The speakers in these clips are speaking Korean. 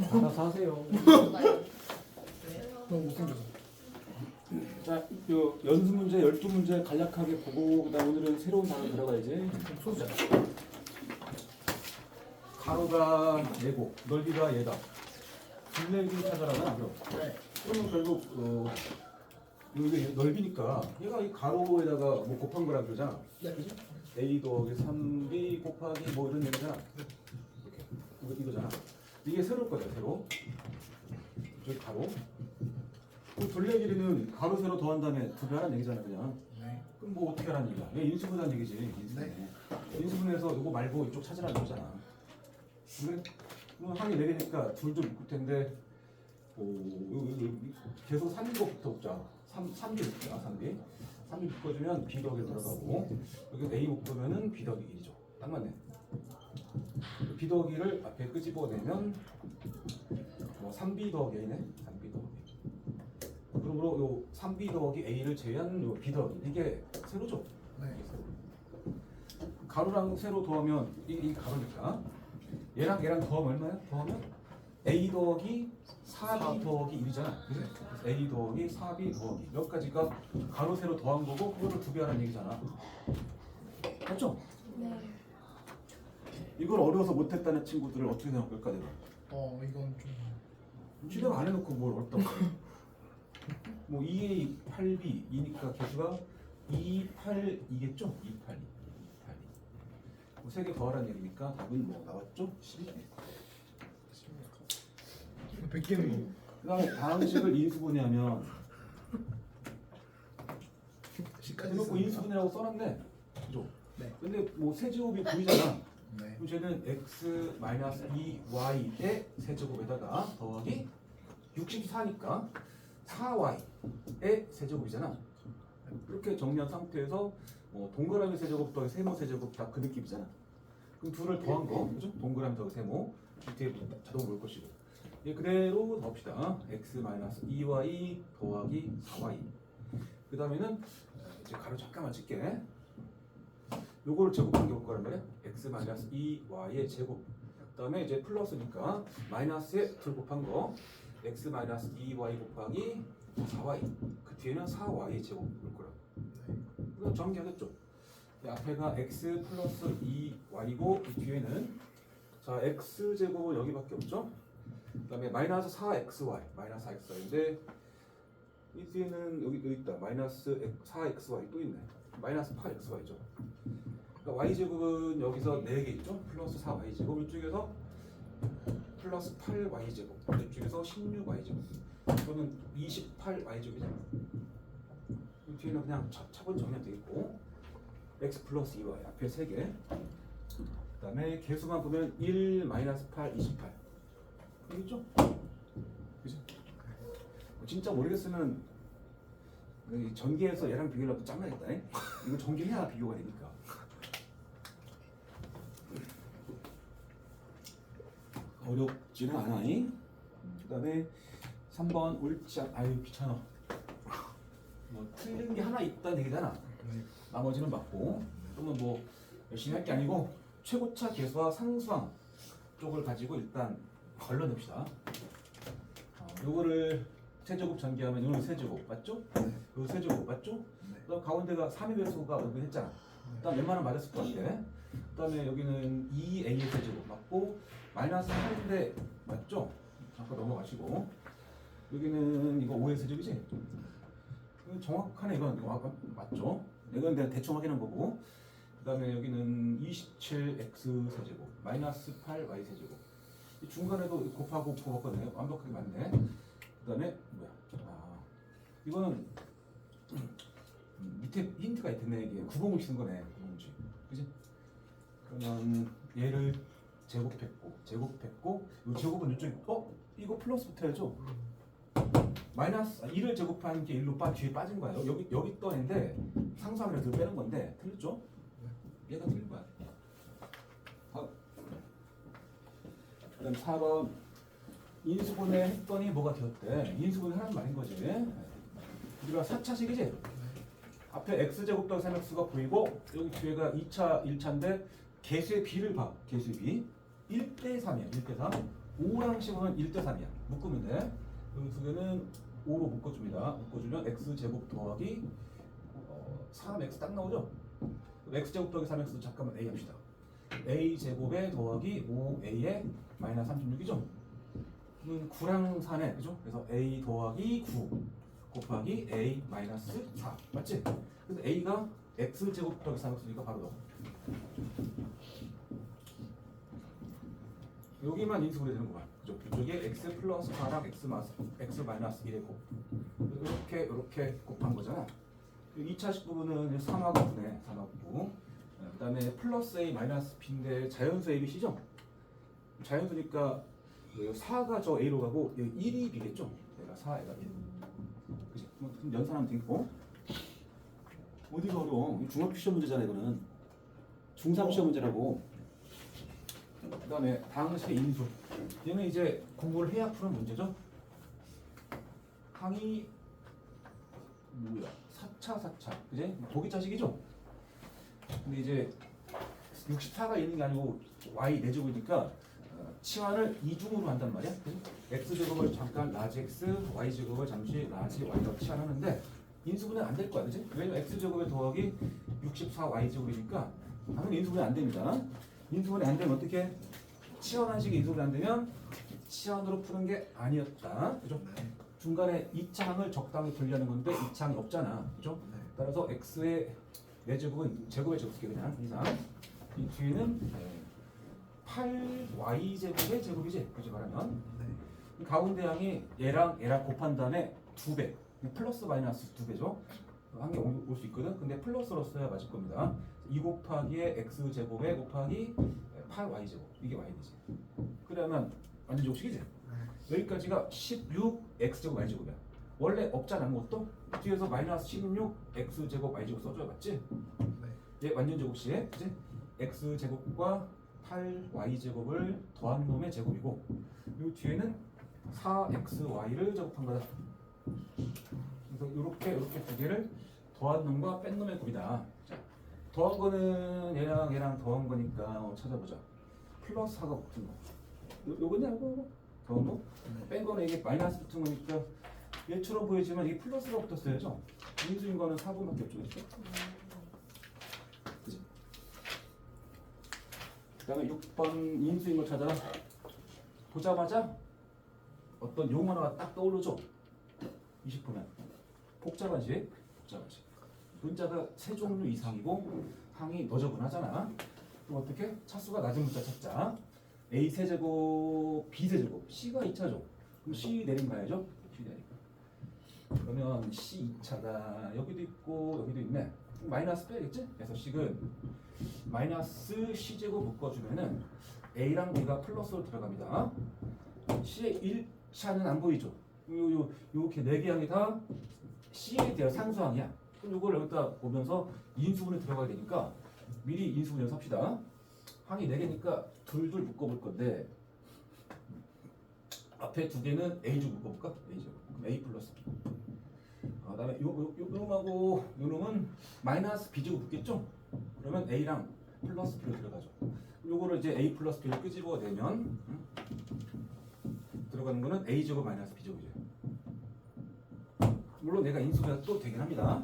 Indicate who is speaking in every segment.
Speaker 1: 알아서 하세요.
Speaker 2: 너무 못생겨서.
Speaker 1: 자, 요 연수 문제 12문제 간략하게 보고 그다음 오늘은 새로운 단어 들어가야지.
Speaker 2: 소자.
Speaker 1: 가로가 얘고 넓이가 얘다. 둘레길 찾아라는 거죠.
Speaker 2: 네.
Speaker 1: 그러면 결국 이게 넓이니까 얘가 이 가로에다가 뭐 곱한 거라 그러잖아.
Speaker 2: 네.
Speaker 1: 그지? A 더하기 3B 곱하기 뭐 이런 얘기잖아. 이렇게 이거잖아. 이게 세로일 거죠, 세로. 저기 가로. 그 둘레 길이는 가로 세로 더한 다음에 두 배 하라는 얘기잖아, 그냥.
Speaker 2: 네.
Speaker 1: 그럼 뭐 어떻게 하라는 얘기야? 얘 인수분해한 얘기지. 인수분해.
Speaker 2: 네.
Speaker 1: 인수분해해서 이거 말고 이쪽 찾으라는 거잖아. 그래? 그럼 항이 4개니까 둘도 묶을 텐데 계속 3비부터 붙자. 3비 묶자. 3비 묶어주면 B 더하기 들어가고 여기 A 묶으면은 B 더하기 1이죠. 딱 맞네. B 더하기를 앞에 끄집어내면 뭐 3B 더하기 A네. 3B 더하기. 그러므로 요 3B 더하기 A를 제외한 요 B 더하기 이게 세로죠.
Speaker 2: 네.
Speaker 1: 이게 세로. 가로랑 세로 더하면 이 가로니까 얘랑 더하면 얼마야? 더하면 A 더하기 4B 더하기 1이잖아. 그지? 그래서 A 더하기 4B 더하기 몇 가지가 가로 세로 더한 거고 그거를 두 배 하라는 얘기잖아. 맞죠?
Speaker 3: 네.
Speaker 1: 이걸 어려워서 못했다는 친구들을 어떻게 생각할까 내가?
Speaker 2: 이건 좀.
Speaker 1: 지금 안 해놓고 뭘 어렵다고 뭐 2A 8B 이니까 개수가 2, 8, 2겠죠? 2, 8, 2, 8, 2 세 개 더하라는 얘기니까 답은 뭐 나왔죠? 12.
Speaker 2: 100개는 뭐.
Speaker 1: 그 다음에 방식을 인수분해하면
Speaker 2: 시까지
Speaker 1: 대놓고 인수분해라고 써놨네. 그죠?
Speaker 2: 네.
Speaker 1: 근데 뭐 세제곱이 보이잖아.
Speaker 2: 네.
Speaker 1: 그럼 쟤는 x 2y의 세제곱에다가 더하기 64니까 4y의 세제곱이잖아. 이렇게 정리한 상태에서 뭐 동그라미 세제곱 더하기 세모 세제곱 다 그 느낌이잖아. 그럼 둘을 더한 거, 그죠? 동그라미 더하기 세모 뒤에 자동으로 올 것이고. 예, 그대로 더합시다. x 2y 더하기 4y. 그 다음에는 이제 가로 잠깐만 칠게. 요거를 제곱한 게 올 거란 말이야. x 2y의 제곱. 그 다음에 이제 플러스니까 마이너스에 둘 곱한 거 x 2y 곱하기 4y. 그 뒤에는 4y 제곱 올 거라. 이거 정리하겠죠. 앞에가 x 플러스 2y고 이 뒤에는 자 x 제곱은 여기밖에 없죠. 그 다음에 마이너스 4xy 마이너스 4xy인데 이 뒤에는 여기 있다. 마이너스 4xy 또 있네. 마이너스 8xy죠. 그러니까 y제곱은 여기서 4개 있죠. 플러스 4y제곱 이쪽에서 플러스 8y제곱 이쪽에서 16y제곱 그러면 28y제곱이잖아. 이 뒤에는 그냥 차분 정리하면 되겠고 x 플러스 2y 앞에 3개 그 다음에 개수만 보면 1, 마이너스 8, 28 알겠죠? 그죠? 진짜 모르겠으면 전기에서 얘랑 비교하려면 짱나겠다. 이거 전기해야 비교가 되니까. 어렵지는 않아이. 그 다음에 3번 옳지 않... 아유 귀찮아. 뭐 틀린 게 하나 있다는 얘기잖아. 나머지는 맞고. 그러면 뭐 열심히 할 게 아니고 최고차 계수와 상수항 쪽을 가지고 일단 걸러냅시다. 요거를 세제곱 전개하면 이거는 세제곱 맞죠? 요 세제곱 맞죠? 그다음 가운데가 3의 배수가 여기 했잖아. 일단 웬만하면 맞았을 것 같아. 그다음에 여기는 2a의 세제곱 맞고 마이너스 8인데 맞죠? 잠깐 넘어가시고 여기는 이거 5의 세제곱이지? 정확하네 이건 아까 맞죠? 이건 내가 대충 확인한 거고 그다음에 여기는 27x 세제곱 마이너스 8y 세제곱 중간에도 곱하고 곱하거든요. 완벽하게 맞네. 그다음에 뭐야? 이거는 밑에 힌트가 있겠네. 이게 구봉을 치는 거네. 구봉지. 그지? 그러면 얘를 제곱했고 이 제곱은 이쪽에 이거 플러스 붙어야죠. 마이너스 1을 제곱한 게 1로 뒤에 빠진 거예요. 여기 떠인데 상수항을 빼는 건데 틀렸죠? 얘가 틀린 거야. 그다음 4번 인수분해 했더니 뭐가 되었대? 인수분해 하는 말인 거지. 우리가 4차식이지? 앞에 x제곱 더하기 3x가 보이고 여기 뒤에가 2차 1차인데 개수의 b를 봐. 개수의 b 1대 3이야. 1대 3. 5랑 15는 1대3이야. 묶으면 돼. 여기 두 개는 5로 묶어줍니다. 묶어주면 x제곱 더하기 3x 딱 나오죠? x제곱 더하기 3x도 잠깐만 a 합시다. a제곱에 더하기 5a에 마이너스 36이죠? 그러면 9랑 4네. 그죠? 그래서 a 더하기 9 곱하기 a 마이너스 4 맞지? 그래서 a가 x제곱 더하기 3x니까 바로 넣어. 여기만 인수분해 되는구만. 그죠? 이쪽에 x 플러스 4랑 x 마이너스 1의 곱. 이렇게 곱한 거잖아. 2차식 부분은 3하고 9네. 3하고 9. 그 다음에 플러스 a 마이너스 b인데 자연수 a, b, c죠? 자연수니까 4가 저 a로 가고 여기 1이 b겠죠? 얘가 4, 얘가 1. 그치? 그럼 연산하면 되겠고. 어디가 어려워? 중학교 시험 문제잖아 이거는. 중3 시험 문제라고. 그 다음에 당식의 인수. 얘는 이제 공부를 해야 푸는 문제죠. 항이 뭐야? 4차. 그지? 도기자식이죠? 근데 이제 64가 있는 게 아니고 y 내제곱이니까 치환을 이중으로 한단 말이야. x제곱을 잠깐 라지 x, y제곱을 잠시 라지 y로 치환하는데 인수분해 안 될 거야. 그지? 왜냐면 x제곱에 더하기 64y제곱이니까 당연히 인수분해 안 됩니다. 인수분해 안 되면 어떻게? 치환한 식이 인수분해 안 되면 치환으로 푸는 게 아니었다. 그죠?
Speaker 2: 네.
Speaker 1: 중간에 2창을 적당히 분리하는 건데 2창이 없잖아. 그죠?
Speaker 2: 네.
Speaker 1: 따라서 x의 4제곱은 제곱의 제곱이게 그냥 이상. 이 뒤에는 8y제곱의 제곱이지. 그지 말하면.
Speaker 2: 네.
Speaker 1: 가운데 항이 얘랑 곱한 다음에 2배. 플러스 마이너스 2배죠. 한 개 올 수 있거든. 근데 플러스로 써야 맞을 겁니다. 2 곱하기에 x제곱에 곱하기 8y제곱. 이게 y이지. 그러면 완전 욕식이지. 여기까지가 16x제곱 y제곱이야. 원래 없잖아 아무것도. 뒤에서 마이너스 16x제곱 y제곱 써줘야 맞지?
Speaker 2: 네.
Speaker 1: 얘 완전 제곱식. 그치? x제곱과 8y제곱을 더한 놈의 제곱이고 요 뒤에는 4xy를 제곱한 거다. 그래서 이렇게 두 개를 더한 놈과 뺀 놈의 곱이다. 자, 더한 거는 얘랑 더한 거니까 찾아보자. 플러스 4가 붙은 거. 요거냐 이거? 더한 거? 뺀 거는 이게 마이너스 붙은 거니까 얘처럼 보이지만 이게 플러스가 붙었어야죠. 인수인 거는 4분밖에 없죠. 그치? 그 다음에 6번 인수인 거 찾아라. 보자마자 어떤 용 하나가 딱 떠오르죠. 20분은 복잡한 식. 문자가 세 종류 이상이고 항이 너저분하잖아. 그럼 어떻게? 차수가 낮은 문자 찾자. A 세제곱, B 세제곱, C가 2차죠. 그럼 C 내림 가야죠. C 내림. 그러면 C 2차다. 여기도 있고 여기도 있네. 마이너스 빼야겠지? 그래서 C는 마이너스 C제곱 묶어주면은 A랑 B가 플러스로 들어갑니다. C의 1차는 안 보이죠? 요렇게 4개 항이 다 C에 대한 상수항이야. 그럼 요걸 여기다 보면서 인수분해 들어가야 되니까 미리 인수분해 삽시다. 항이 4개니까 둘둘 묶어볼 건데 앞에 2개는 A제곱 묶어볼까? A제곱. 그럼 A 플러스 B. 그다음에 요 놈하고 요 놈은 마이너스 B제곱 붙겠죠? 그러면 A랑 플러스 B로 들어가죠. 요거를 이제 A 플러스 B를 끄집어 내면 들어가는 거는 A제곱 마이너스 B제곱이죠. 물론 내가 인수가 또 되긴 합니다.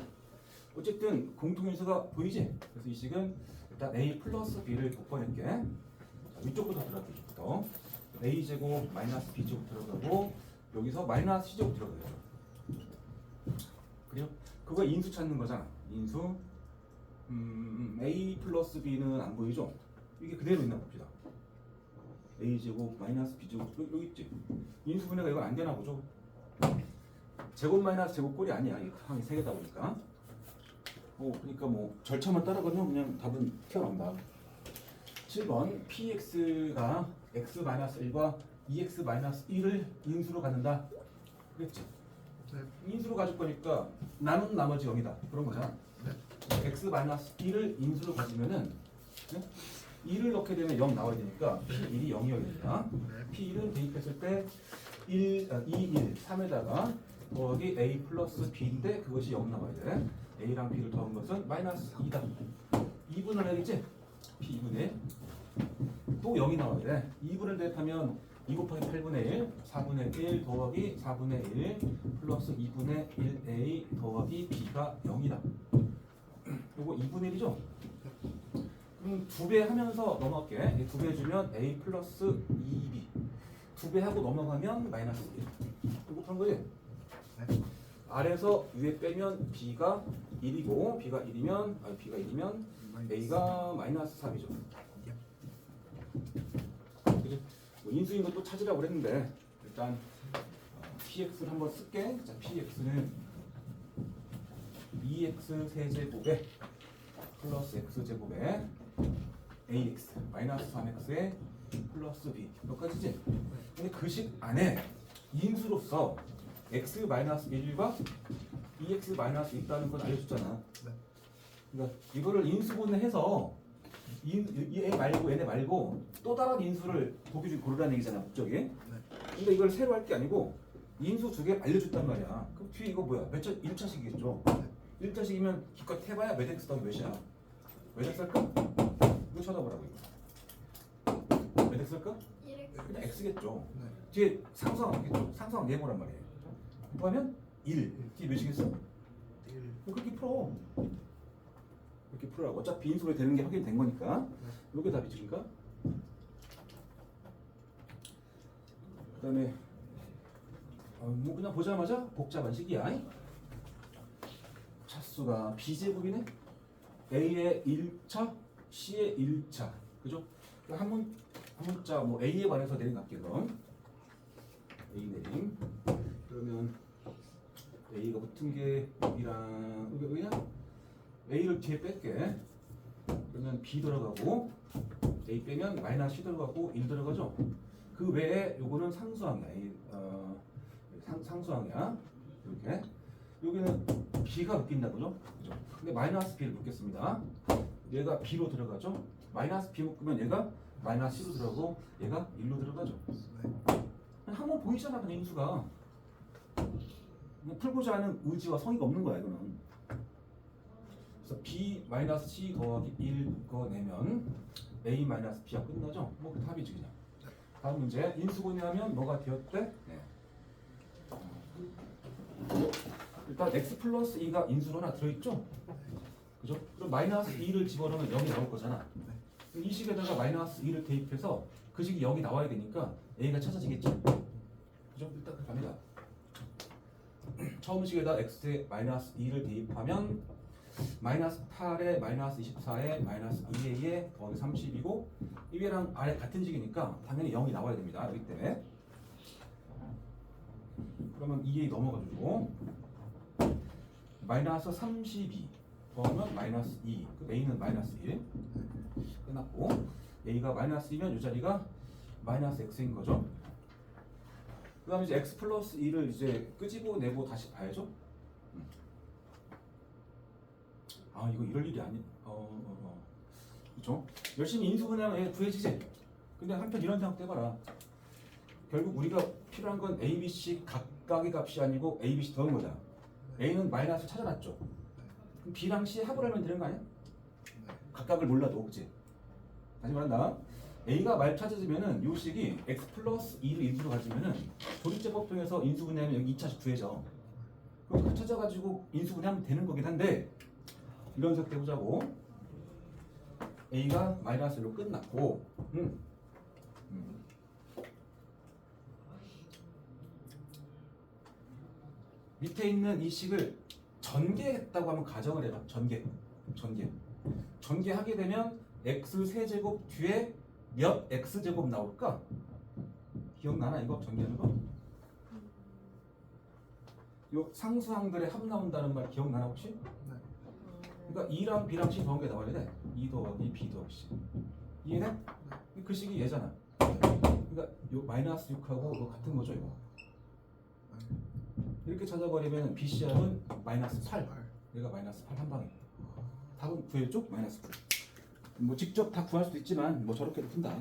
Speaker 1: 어쨌든 공통인수가 보이지? 그래서 이 식은 일단 A 플러스 B를 곱해낼게. 자, 위쪽부터 들어갈게. 위쪽부터. A제곱 마이너스 B제곱 들어가고 여기서 마이너스 C제곱 들어가요. 그래요? 그거 인수 찾는 거잖아. 인수 A 플러스 B는 안 보이죠? 이게 그대로 있나 봅시다. A제곱 마이너스 B제곱 여기 있지? 인수분해가 이거 안 되나 보죠? 제곱 마이너스 제곱 꼴이 아니야. 이 항이 3개다 보니까. 그러니까 뭐 절차만 따라가면 그냥 답은 튀어나온다. 7번 px가 x-1과 2x-1을 인수로 갖는다. 그랬지?
Speaker 2: 네.
Speaker 1: 인수로 가질 거니까 나눈 나머지 0이다. 그런 거잖아.
Speaker 2: 네.
Speaker 1: x-1을 인수로 가지면은 1을 넣게 되면 0 나와야 되니까 p1이 0이어야 된다. p1은 대입했을 때 2, 1, 3에다가 더하기 a 플러스 b인데 그것이 0 나와야 돼. a랑 b를 더한 것은 마이너스 2다. 2분을 해야겠지? p 2분의 또 0이 나와야 돼. 2분을 대입하면 2 곱하기 8분의 1, 4분의 1 더하기 4분의 1 플러스 2분의 1a 더하기 b가 0이다. 요거 2분의 1이죠? 그럼 2배 하면서 넘어갈게. 2배 해주면 a 플러스 2b. 2배 하고 넘어가면 마이너스 1. 이거 한 거지?
Speaker 2: 네.
Speaker 1: 아래에서 위에 빼면 b가 1이고 b가 1이면 a가 마이너스 3이죠. 그지? 뭐 인수인 것도 찾으라고 그랬는데 일단 px를 한번 쓸게. 자, px는 2x 세제곱에 플러스 x제곱에 ax 마이너스 3x에 플러스 b 여기까지지? 근데 그 식 안에 인수로서 x 마이너스 1과 2x 마이너스 있다는 건 알려줬잖아.
Speaker 2: 네.
Speaker 1: 그러니까 이거를 인수분해해서 얘 말고 얘네 말고 또 다른 인수를 보기 중에 고르라는 얘기잖아 목적이.
Speaker 2: 네.
Speaker 1: 근데 이걸 새로 할 게 아니고 인수 두 개 알려줬단 말이야. 그럼 뒤에 이거 뭐야? 몇 차? 1차식이겠죠? 1차식이면 기껏 해봐야 몇 x 더하기 몇이야? 몇 x 할까? 이거 쳐다보라고 이거. 몇 x 할까? 그냥 x겠죠.
Speaker 2: 네.
Speaker 1: 뒤에 상수항 없겠죠? 상수항 네모란 말이에요. 곱하면 1. 뒤에 몇이겠어?
Speaker 2: 1.
Speaker 1: 그렇게 풀어. 이렇게 풀으라고. 어차피 인수로 되는 게 확인된 거니까. 요게 답이지, 그러니까. 그 다음에 뭐 그냥 보자마자 복잡한 식이야. 차수가 b제곱이네. a의 1차, c의 1차. 그죠? 한 문자 뭐 a에 관해서 내림 갈게요. 그럼 a 내림. 그러면 a가 붙은 게 여기랑 그냥 a를 뒤에 뺄게. 그러면 b 들어가고 a 빼면 마이너스 c 들어가고 1 들어가죠. 그 외에 요거는 상수항이야. 상수항이야. 이렇게 여기는 b가 묶인다 그죠? 그죠? 근데 마이너스 b를 묶겠습니다. 얘가 b로 들어가죠. 마이너스 b 묶으면 얘가 마이너스 c로 들어가고 얘가 1로 들어가죠. 한번 보이잖아 그냥 인수가. 그냥 풀고자 하는 의지와 성의가 없는 거야 이거는. 그래서 b 마이너스 c 더하기 1 그거 내면 a 마이너스 b가 끝나죠. 뭐 그 답이지 그냥. 다음 문제 인수분해하면 뭐가 되었대? 네. 일단 x 플러스 2가 인수로 하나 들어있죠? 그죠? 그럼 마이너스 2를 집어넣으면 0이 나올 거잖아. 이 식에다가 마이너스 2를 대입해서 그 식이 0이 나와야 되니까 a가 찾아지겠죠? 그죠? 일단 그 갑니다. 처음 식에다 x에 마이너스 2를 대입하면 마이너스 8에 마이너스 24에 마이너스 2에 더하기 30이고 이게랑 아래 같은 식이니까 당연히 0이 나와야 됩니다. 여기 때문에. 그러면 2a 넘어가지고 마이너스 32 더하면 마이너스 2 그 a는 마이너스 1 끝났고 a가 마이너스 2면 이 자리가 마이너스 x인 거죠. 그 다음에 이제 x 플러스 2를 이제 끄집어내고 다시 봐야죠. 아 이거 이럴 일이 아니 그쵸? 열심히 인수분해하면 구해지지. 근데 한편 이런 생각도 해봐라. 결국 우리가 필요한 건 a, b, c 각각의 값이 아니고 a, b, c 더한 거잖아. a는 마이너스 찾아놨죠. 그럼 b랑 c 합을 하면 되는 거 아니야? 각각을 몰라도 그치? 다시 말한다. a가 말 찾아지면은 요 식이 x 플러스 2를 인수로 가지면은 조립제법 통해서 인수분해하면 여기 2차식 구해져. 그럼 그 찾아가지고 인수분해하면 되는 거긴 한데 이런 생각 해보자고. a가 마이너스 1로 끝났고 밑에 있는 이 식을 전개했다고 하면 가정을 해봐. 전개하게 되면 x 세제곱 뒤에 몇 x제곱 나올까? 기억나나 이거 전개하는 거? 요 상수항들의 합 나온다는 말 기억나나 혹시? 그러니까 2랑 b랑 c 더한 게 나와야 돼. 2 더하기 b 더하기 c. 이해돼? 그 식이 얘잖아. 그러니까 요 마이너스 6하고 이거 같은 거죠 이거. 이렇게 찾아버리면 BCR은 마이너스 8. 얘가 마이너스 8 한 방에. 답은 구해줘? 마이너스 9. 뭐 직접 다 구할 수도 있지만 뭐 저렇게도 푼다.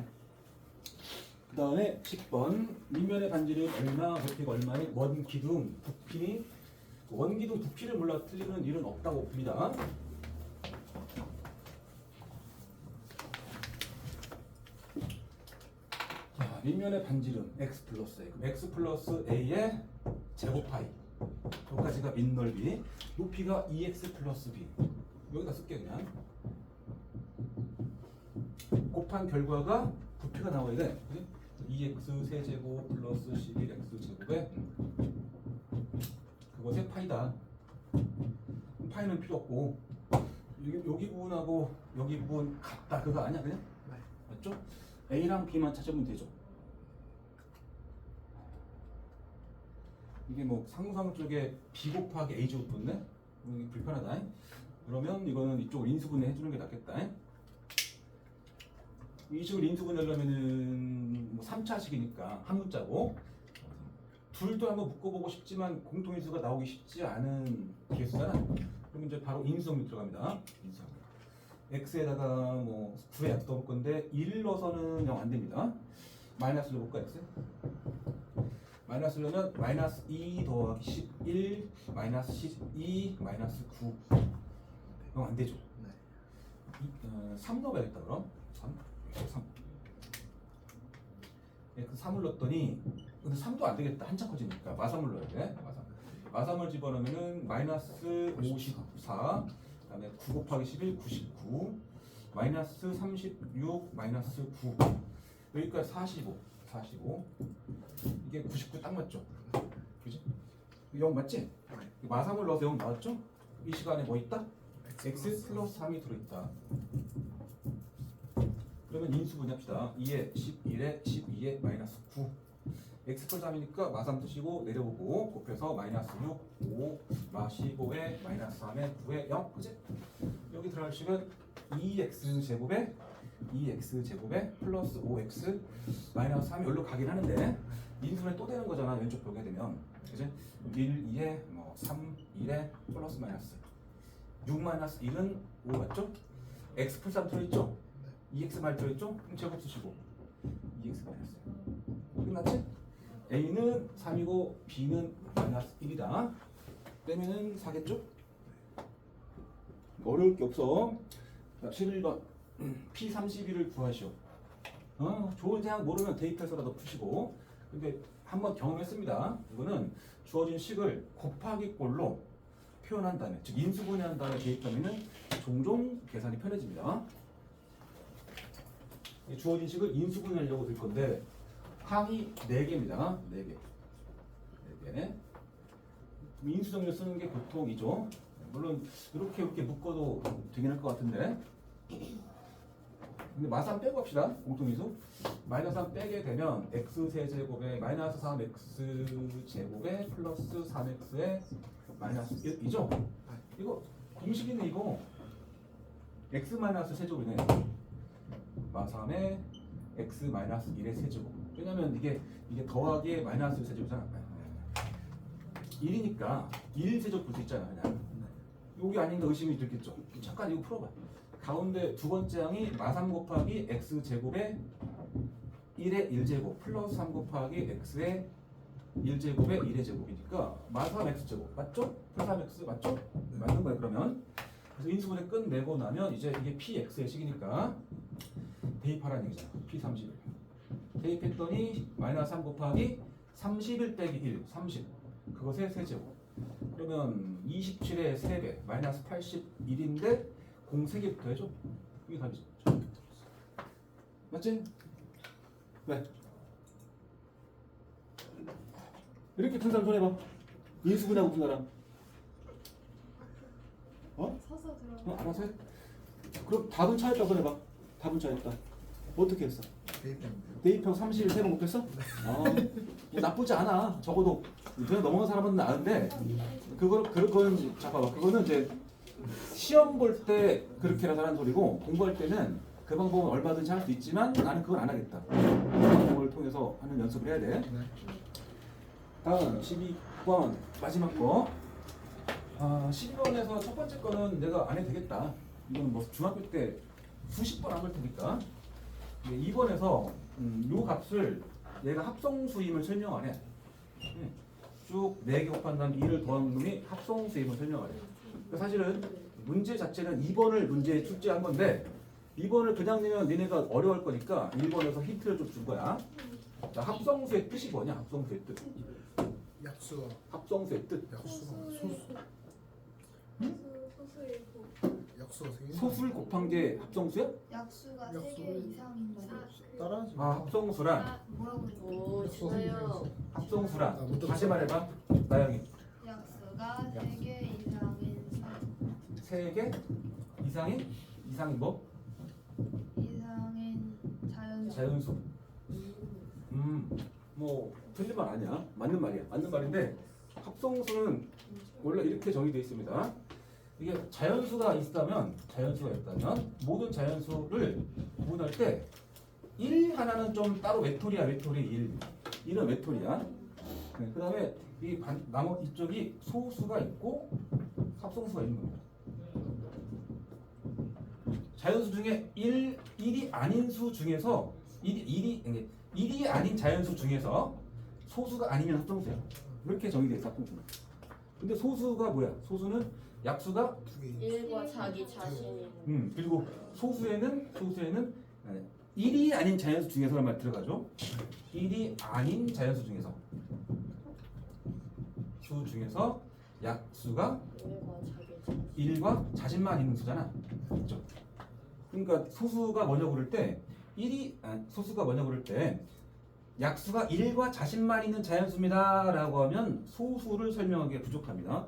Speaker 1: 그 다음에 10번 밑면의 반지름 얼마, 부피가 얼마인 원기둥, 부피. 원기둥 부피를 몰라 틀리는 일은 없다고 봅니다. 자, 윗면의 반지름 x 플러스 a. 그럼 x 플러스 a의 제곱 파이. 여기까지가 밑넓이. 높이가 2x 플러스 b. 여기다 쓸게 그냥. 곱한 결과가 부피가 나와야 돼. 그지? 2x 세제곱 플러스 11x 제곱에 그것의 파이다. 파이는 필요 없고 여기 부분하고 여기 부분 같다 그거 아니야 그냥?
Speaker 2: 네.
Speaker 1: 맞죠? A랑 B만 찾으면 되죠. 이게 뭐 상수항 쪽에 B 곱하기 A 제곱 붙네? 이게 불편하다. 그러면 이거는 이쪽을 인수분해 해주는 게 낫겠다. 이 식으로 인수분해하려면은 뭐 3차식이니까 한 문자고 둘도 한번 묶어보고 싶지만 공통인수가 나오기 쉽지 않은 개수잖아. 그럼 이제 바로 인수정리 들어갑니다. 인수정리. x에다가 뭐 9에 약도 올 건데 1 넣어서는 0 안 됩니다. 마이너스를 볼까 x? 마이너스를 넣으면 마이너스 2 더하기 11 마이너스 12 마이너스 9 0 안 되죠.
Speaker 2: 네.
Speaker 1: 3 넣어야겠다 그럼 3 그 3을 넣었더니 근데 3도 안 되겠다. 한참 커지니까 마삼을 넣어야 돼. 마삼을 집어넣으면은 마이너스 54 그다음에 9 곱하기 11 99 마이너스 36 마이너스 9 여기까지 45 이게 99 딱 맞죠? 그지? 0 맞지?
Speaker 2: 네.
Speaker 1: 마삼을 넣어서 0 나왔죠? 이 시간에 뭐 있다? x 플러스 3이 들어있다. 그러면 인수분해합시다. 2에 11에 12에 마이너스 9 x 플러스 3이니까 마삼 뜨시고 내려보고 곱해서 마이너스 6 5 마 15에 마이너스 3에 9에 0 그지? 여기 들어갈 식은 2x 제곱에 플러스 5x 마이너스 3이 여기로 가긴 하는데 인수분해 또 되는 거잖아. 왼쪽 보게 되면 그지? 1, 2에 뭐 3, 1에 플러스 마이너스 6 마이너스 1은 5 맞죠? x 플러스 3 들어있죠? 2x 말 들어있죠? 그럼 제곱 쓰시고 2x 마이너스 끝났지? A는 3이고 B는 마이너스 1이다. 빼면은 4겠죠? 어려울 게 없어. 자, 11번 P31을 구하시오. 좋은 생각 모르면 대입해서라도 푸시고. 근데 한번 경험했습니다. 이거는 주어진 식을 곱하기 꼴로 표현한 다음에 즉 인수분해한 다음에 대입하면은 종종 계산이 편해집니다. 주어진 식을 인수분해하려고 될 건데 항이 4개입니다. 4개. 인수정리를 쓰는 게 보통이죠. 물론 이렇게 묶어도 되긴 할 것 같은데 근데 마삼 빼고 합시다. 공통인수 마이너스 3 빼게 되면 x 세제곱에 마이너스 3x 제곱에 플러스 3x에 마이너스 1이죠? 이거 공식이네 이거 x 마이너스 세제곱이네. 마3에 x 마이너스 1의 세제곱. 왜냐면 이게 더하기에 마이너스 세제곱이잖아. 1이니까 1 세제곱 볼 수 있잖아. 그냥 여기 아닌가 의심이 들겠죠. 잠깐 이거 풀어봐. 가운데 두 번째 항이 마3 곱하기 x 제곱에 1의 1제곱 플러스 3 곱하기 x의 1제곱에 1의 제곱이니까 마3x 제곱 맞죠? 플러스 3x 맞죠? 맞는 거예요. 그러면 그래서 인수분해 끝내고 나면 이제 이게 px의 식이니까 대입하라는 얘기잖아. P31 대입했더니 마이너스 3 곱하기 31 빼기 1 30 그것의 세제곱 그러면 27의 3배 마이너스 81인데 공 3개부터 해줘. 이게 답이죠. 맞지? 왜? 이렇게 푼 사람 손해봐. 인수분해하고 푼 사람
Speaker 3: 서서 들어.
Speaker 1: 알아서 해. 그럼 답은 차였다 손해봐. 답은 차였다. 어떻게 했어?
Speaker 2: 대입했는데요.
Speaker 1: 대입하고 30을 3번 곱했어? 뭐 나쁘지 않아. 적어도 그냥 넘어간 사람은 나은데 그건 잠깐만. 그거는 이제 시험 볼 때 그렇게라도 하는 소리고 공부할 때는 그 방법은 얼마든지 할 수 있지만 나는 그건 안 하겠다. 그 방법을 통해서 하는 연습을 해야 돼.
Speaker 2: 네.
Speaker 1: 다음 12번 마지막 거. 12번에서 첫 번째 거는 내가 안 해도 되겠다. 이거는 뭐 중학교 때 수십 번 한 걸 테니까. 2번에서 요 값을 얘가 합성수임을 설명하래. 쭉 4개 곱한 다음 2를 더한 놈이 합성수임을 설명하래. 사실은 문제 자체는 2번을 문제에 출제한 건데 2번을 그냥 내면 니네가 어려울 거니까 1번에서 힌트를 좀 준 거야. 자, 합성수의 뜻이 뭐냐? 합성수의 뜻.
Speaker 3: 약수가
Speaker 1: 합성수의 뜻.
Speaker 3: 약수가
Speaker 4: 소수이고
Speaker 3: 약수가 세 개.
Speaker 1: 소수를 곱한 게 합성수야?
Speaker 4: 약수가
Speaker 3: 약수.
Speaker 4: 3개 이상인 거죠.
Speaker 3: 따라하지.
Speaker 1: 아, 합성수란
Speaker 4: 뭐라고 그랬지?
Speaker 5: 오 진짜요?
Speaker 1: 합성수란 다시 말해봐. 나영이.
Speaker 4: 약수가 3개 이상인
Speaker 1: 세 개 이상인 뭐?
Speaker 4: 이상인 자연수.
Speaker 1: 자연수. 뭐 틀린 말 아니야. 맞는 말이야. 맞는 말인데 합성수는 원래 이렇게 정의되어 있습니다. 이게 자연수가 있다면 모든 자연수를 구분할 때 1 하나는 좀 따로 외톨이야. 1은 외톨이야. 네, 그다음에 이쪽이 소수가 있고 합성수가 있는 겁니다. 자연수 중에 1이 아닌 수 중에서 1이 아닌 자연수 중에서 소수가 아니면 합성수야. 이렇게 정의되어 있어. 합성수는. 근데 소수가 뭐야? 소수는 약수가
Speaker 3: 두 개.
Speaker 5: 일과 자기 자신이
Speaker 1: 그리고 소수에는 1이 아닌 자연수 중에서란 말 들어가죠. 1이 아닌 자연수 중에서 약수가
Speaker 5: 일과
Speaker 1: 1과
Speaker 5: 자기 자신.
Speaker 1: 자신만 있는 수잖아. 그렇죠? 그러니까 소수가 뭐냐 그럴 때 약수가 1과 자신만 있는 자연수입니다 라고 하면 소수를 설명하기에 부족합니다.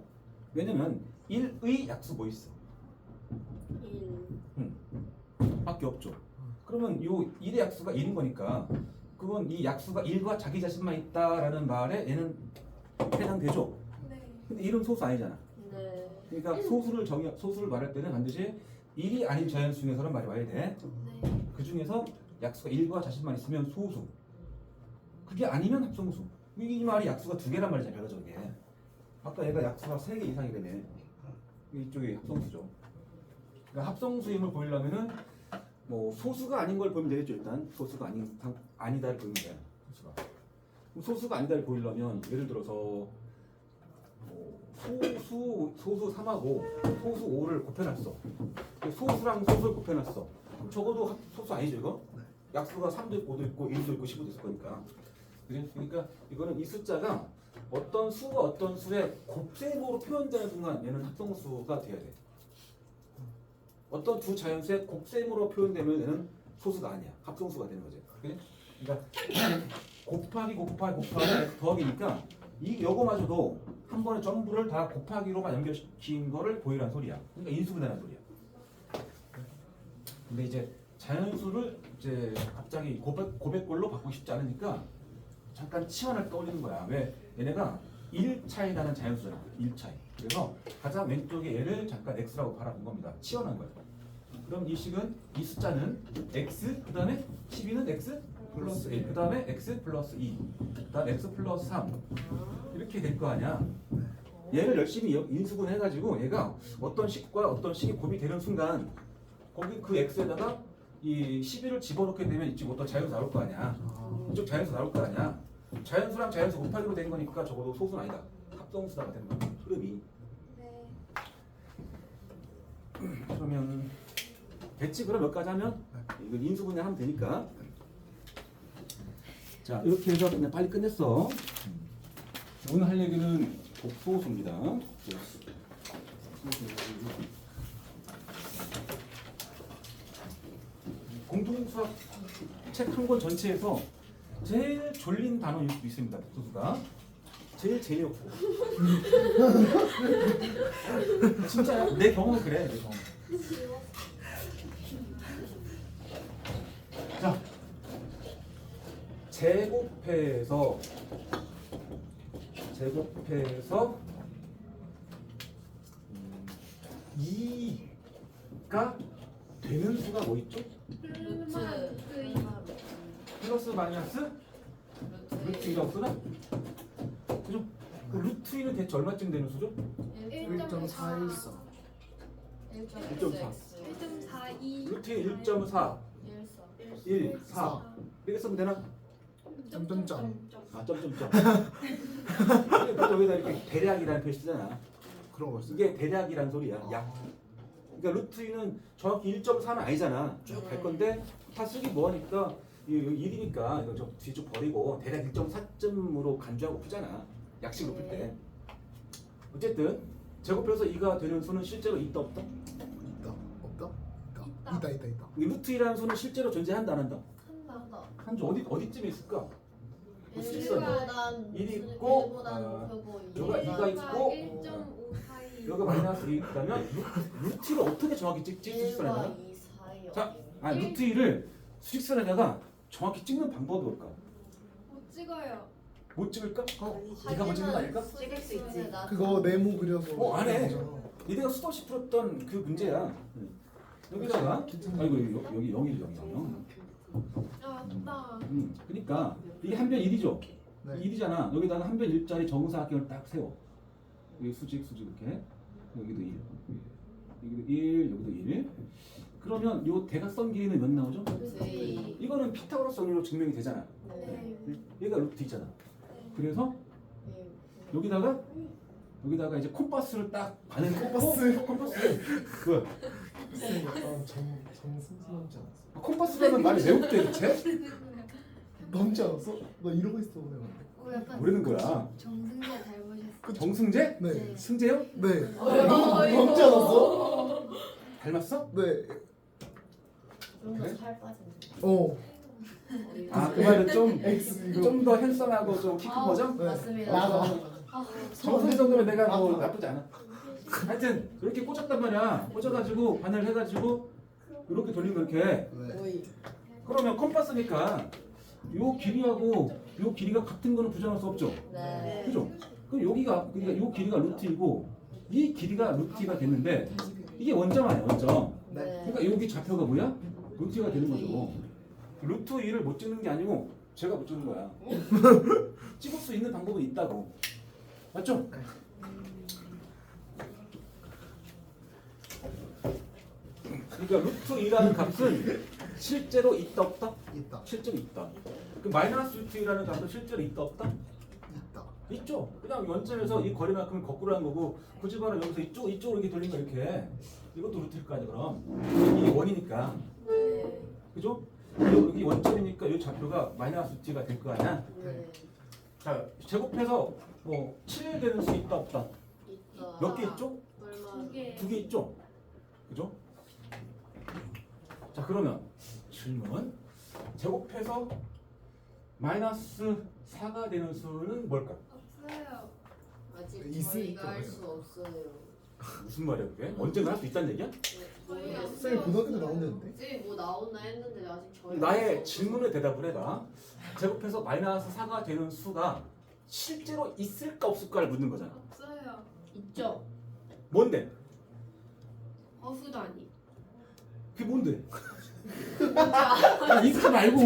Speaker 1: 왜냐면 1의 약수 뭐 있어?
Speaker 5: 1
Speaker 1: 밖에 없죠. 그러면 요 1의 약수가 1인 거니까 그건 이 약수가 1과 자기 자신만 있다라는 말에 얘는 해당되죠.
Speaker 4: 네.
Speaker 1: 근데 1은 소수 아니잖아.
Speaker 5: 네.
Speaker 1: 그러니까 소수를 말할 때는 반드시 1이 아닌 자연수 중에서는 말이 와야 돼.
Speaker 4: 네.
Speaker 1: 그 중에서 약수가 1과 자신만 있으면 소수. 그게 아니면 합성수. 이 말이 약수가 2개란 말이잖아. 결과적에. 아까 얘가 약수가 3개 이상이라며. 이쪽이 합성수죠. 그러니까 합성수임을 보이려면은 뭐 소수가 아닌 걸 보면 되겠죠. 일단 소수가 아니다를 보이면 돼. 소수가 아니다를 보이려면 예를 들어서 소수 3하고 소수 5를 곱해놨어. 소수랑 소수를 곱해놨어. 그럼 적어도 소수 아니죠 이거? 약수가 3도 있고 5도 있고 1도 있고 15도 있을 거니까. 그러니까 이거는 이 숫자가 어떤 수가 어떤 수의 곱셈으로 표현되는 순간 얘는 합성수가 돼야 돼. 어떤 두 자연수의 곱셈으로 표현되면 얘는 소수가 아니야. 합성수가 되는 거지. 그러니까 곱하기 더하기니까 이 요거마저도 한 번에 전부를 다 곱하기로만 연결시킨 거를 보이란 소리야. 그러니까 인수분해란 소리야. 근데 이제 자연수를 이제 갑자기 고백골로 바꾸고 싶지 않으니까 잠깐 치환을 떠올리는 거야. 왜? 얘네가 1차이 나는 자연수잖아. 1차이. 그래서 가장 왼쪽에 얘를 잠깐 x라고 바라본 겁니다. 치환한 거야. 그럼 이 숫자는 x, 그 다음에 12는 x 플러스 1, 그 다음에 x 플러스 2, 그 다음 x 플러스 3 이렇게 될 거 아니야. 얘를 열심히 인수분 해가지고 얘가 어떤 식과 어떤 식이 곱이 되는 순간 거기 그 x에다가 이 11을 집어넣게 되면 이쪽 어떤 자연수 나올 거 아니야. 이쪽 자연수 나올 거 아니야. 자연수랑 자연수 곱하기로 된 거니까 적어도 소수는 아니다. 합성수다가 되는 거야. 흐름이.
Speaker 4: 네.
Speaker 1: 그러면 됐지? 그럼 몇 가지 하면 이거 인수분해 하면 되니까. 자 이렇게 해서 그냥 빨리 끝냈어. 오늘 할 얘기는 복소수입니다. 공통수학 책 한 권 전체에서 제일 졸린 단어일 수도 있습니다. 복소수가 제일 재미없고. 진짜야. 내 경험은 그래. 내 경험. 자, 제곱해서 2가 되는 수가 뭐 있죠? 플러스 마이너스 루트 2가 없으나? 그죠? 그 루트 2는 대체 얼마쯤 되는 수죠?
Speaker 3: 1.414.
Speaker 1: 1.4.
Speaker 4: 1.42
Speaker 1: 루트 1.4 1, 4 이렇게 쓰면 되나?
Speaker 3: 점점점.
Speaker 1: 아 점점점. 여기다 이렇게 대략이라는 표시잖아.
Speaker 3: 그런 거 있어요.
Speaker 1: 이게 대략이란 소리야. 약. 그러니까 루트 2는 정확히 1.4는 아니잖아. 쭉 갈 건데 다 쓰기 뭐하니까 여기 1이니까 이거 좀 뒤쪽 버리고 대략 1.4점으로 간주하고 푸잖아. 약식으로 풀 때. 어쨌든 제곱해서 2가 되는 수는 실제로 있다 없다?
Speaker 3: 있다. 없다?
Speaker 4: 있다.
Speaker 3: 있다.
Speaker 1: 이 루트 2라는 수는 실제로 존재한다 안 한다?
Speaker 4: 한다.
Speaker 1: 한주 어디쯤에 있을까?
Speaker 5: 일보단
Speaker 1: 일이 있고,
Speaker 5: 일보단 크고
Speaker 1: 여기가 이가 있고,
Speaker 4: 1.5 사이.
Speaker 1: 여기가 마이너스 2 있다면 루트 2를 어떻게 정확히 찍지? 수직선에다가?
Speaker 5: 1과 2 사이
Speaker 1: 자, 루트 2를 수직선에다가 정확히 찍는 방법이 뭘까?
Speaker 4: 못 찍어요.
Speaker 1: 못 찍을까? 네가 못 찍는 거 아닐까?
Speaker 5: 찍을 수 있지.
Speaker 3: 그거 네모 그려서.
Speaker 1: 안 해.
Speaker 3: 그거잖아.
Speaker 1: 니네가 수도 없이 풀었던 그 문제야. 여기다가 아이고 여기 0이죠 0.
Speaker 4: 아 맞다.
Speaker 1: 그러니까 이게 한 변 1이죠.
Speaker 3: 네.
Speaker 1: 1이잖아. 여기다가 한 변 1짜리 정사각형을 딱 세워. 여기 수직 이렇게. 여기도 1. 여기도 1, 여기도 1. 그러면 요 대각선 길이는 몇 나오죠?
Speaker 5: 네.
Speaker 1: 이거는 피타고라스 정리로 증명이 되잖아.
Speaker 5: 네.
Speaker 1: 얘가 루트 있잖아. 그래서 여기다가 이제 콤파스를 딱 반을 콤파스 그
Speaker 3: 쌤 약간 정승스럽지 않았어?
Speaker 1: 콤파스라는 말이 왜 없대 대체?
Speaker 3: 넘지 않았어? 나 이러고 있어 오늘.
Speaker 4: 약간
Speaker 1: 모르는 거야.
Speaker 4: 정승재 닮으셨어.
Speaker 1: 정승재?
Speaker 3: 네.
Speaker 1: 승재요?
Speaker 3: 네.
Speaker 5: 넘지
Speaker 3: 않았어?
Speaker 1: 닮았어?
Speaker 3: 네.
Speaker 5: 좀더 살 빠진.
Speaker 3: 어.
Speaker 1: 아 그 말은
Speaker 3: X 이거.
Speaker 1: 좀 더 핸섬하고 좀 키 큰 거죠?
Speaker 3: 네.
Speaker 5: 맞습니다.
Speaker 3: 맞아.
Speaker 1: 정승재 정도면 내가 뭐 나쁘지 않아. 하여튼 이렇게 꽂았단 말이야. 꽂아가지고 바늘 해가지고 이렇게 돌리면 이렇게.
Speaker 3: 네.
Speaker 5: 오이.
Speaker 1: 그러면 콤파스니까 요 길이하고 요 길이가 같은 거는 부정할 수 없죠.
Speaker 5: 네.
Speaker 1: 그죠? 그럼 여기가 그러니까 요 길이가 루트이고 이 길이가 루트가 됐는데 이게 원점 아니야 원점.
Speaker 5: 네.
Speaker 1: 그러니까 여기 좌표가 뭐야? 루트가 되는 거죠. 루트 2를 못 찍는 게 아니고 제가 못 찍는 거야. 찍을 수 있는 방법은 있다고. 맞죠? 그러니까 루트 2라는 값은 실제로 있다 없다?
Speaker 3: 있다.
Speaker 1: 실제로 있다. 그 마이너스 루트 2라는 값은 실제로 있다 없다?
Speaker 3: 있다.
Speaker 1: 있죠. 그냥 원점에서 이 거리만큼을 거꾸로 한 거고 굳이 말하면 여기서 이쪽으로 이렇게 돌린 거 이렇게 이것도 루트일 거 아니야 그럼 이게 원이니까
Speaker 5: 네.
Speaker 1: 그죠? 여기 원점이니까 이 좌표가 마이너스 루트가 될 거 아니야.
Speaker 5: 네.
Speaker 1: 자 제곱해서 뭐 7 되는 수 있다 없다?
Speaker 5: 있다.
Speaker 1: 몇 개 있죠?
Speaker 5: 얼마?
Speaker 4: 2개.
Speaker 1: 2개 있죠? 그죠? 자 그러면 질문 제곱해서 마이너스 4가 되는 수는 뭘까?
Speaker 4: 없어요.
Speaker 5: 아직
Speaker 3: 있으니까.
Speaker 5: 저희가 할 수 없어요.
Speaker 1: 무슨 말이야 그게? 언제나 할 수 있다는 얘기야?
Speaker 3: 쌤 고등학교 때 나온다는데?
Speaker 5: 쌤이 뭐 나온다 했는데 아직 저희
Speaker 1: 나의 질문에 대답을 해봐. 제곱해서 마이너스 4가 되는 수가 실제로 있을까 없을까를 묻는 거잖아.
Speaker 4: 없어요.
Speaker 5: 있죠.
Speaker 1: 뭔데?
Speaker 4: 어수다니.
Speaker 1: 그게 뭔데? 야, 이거 말고.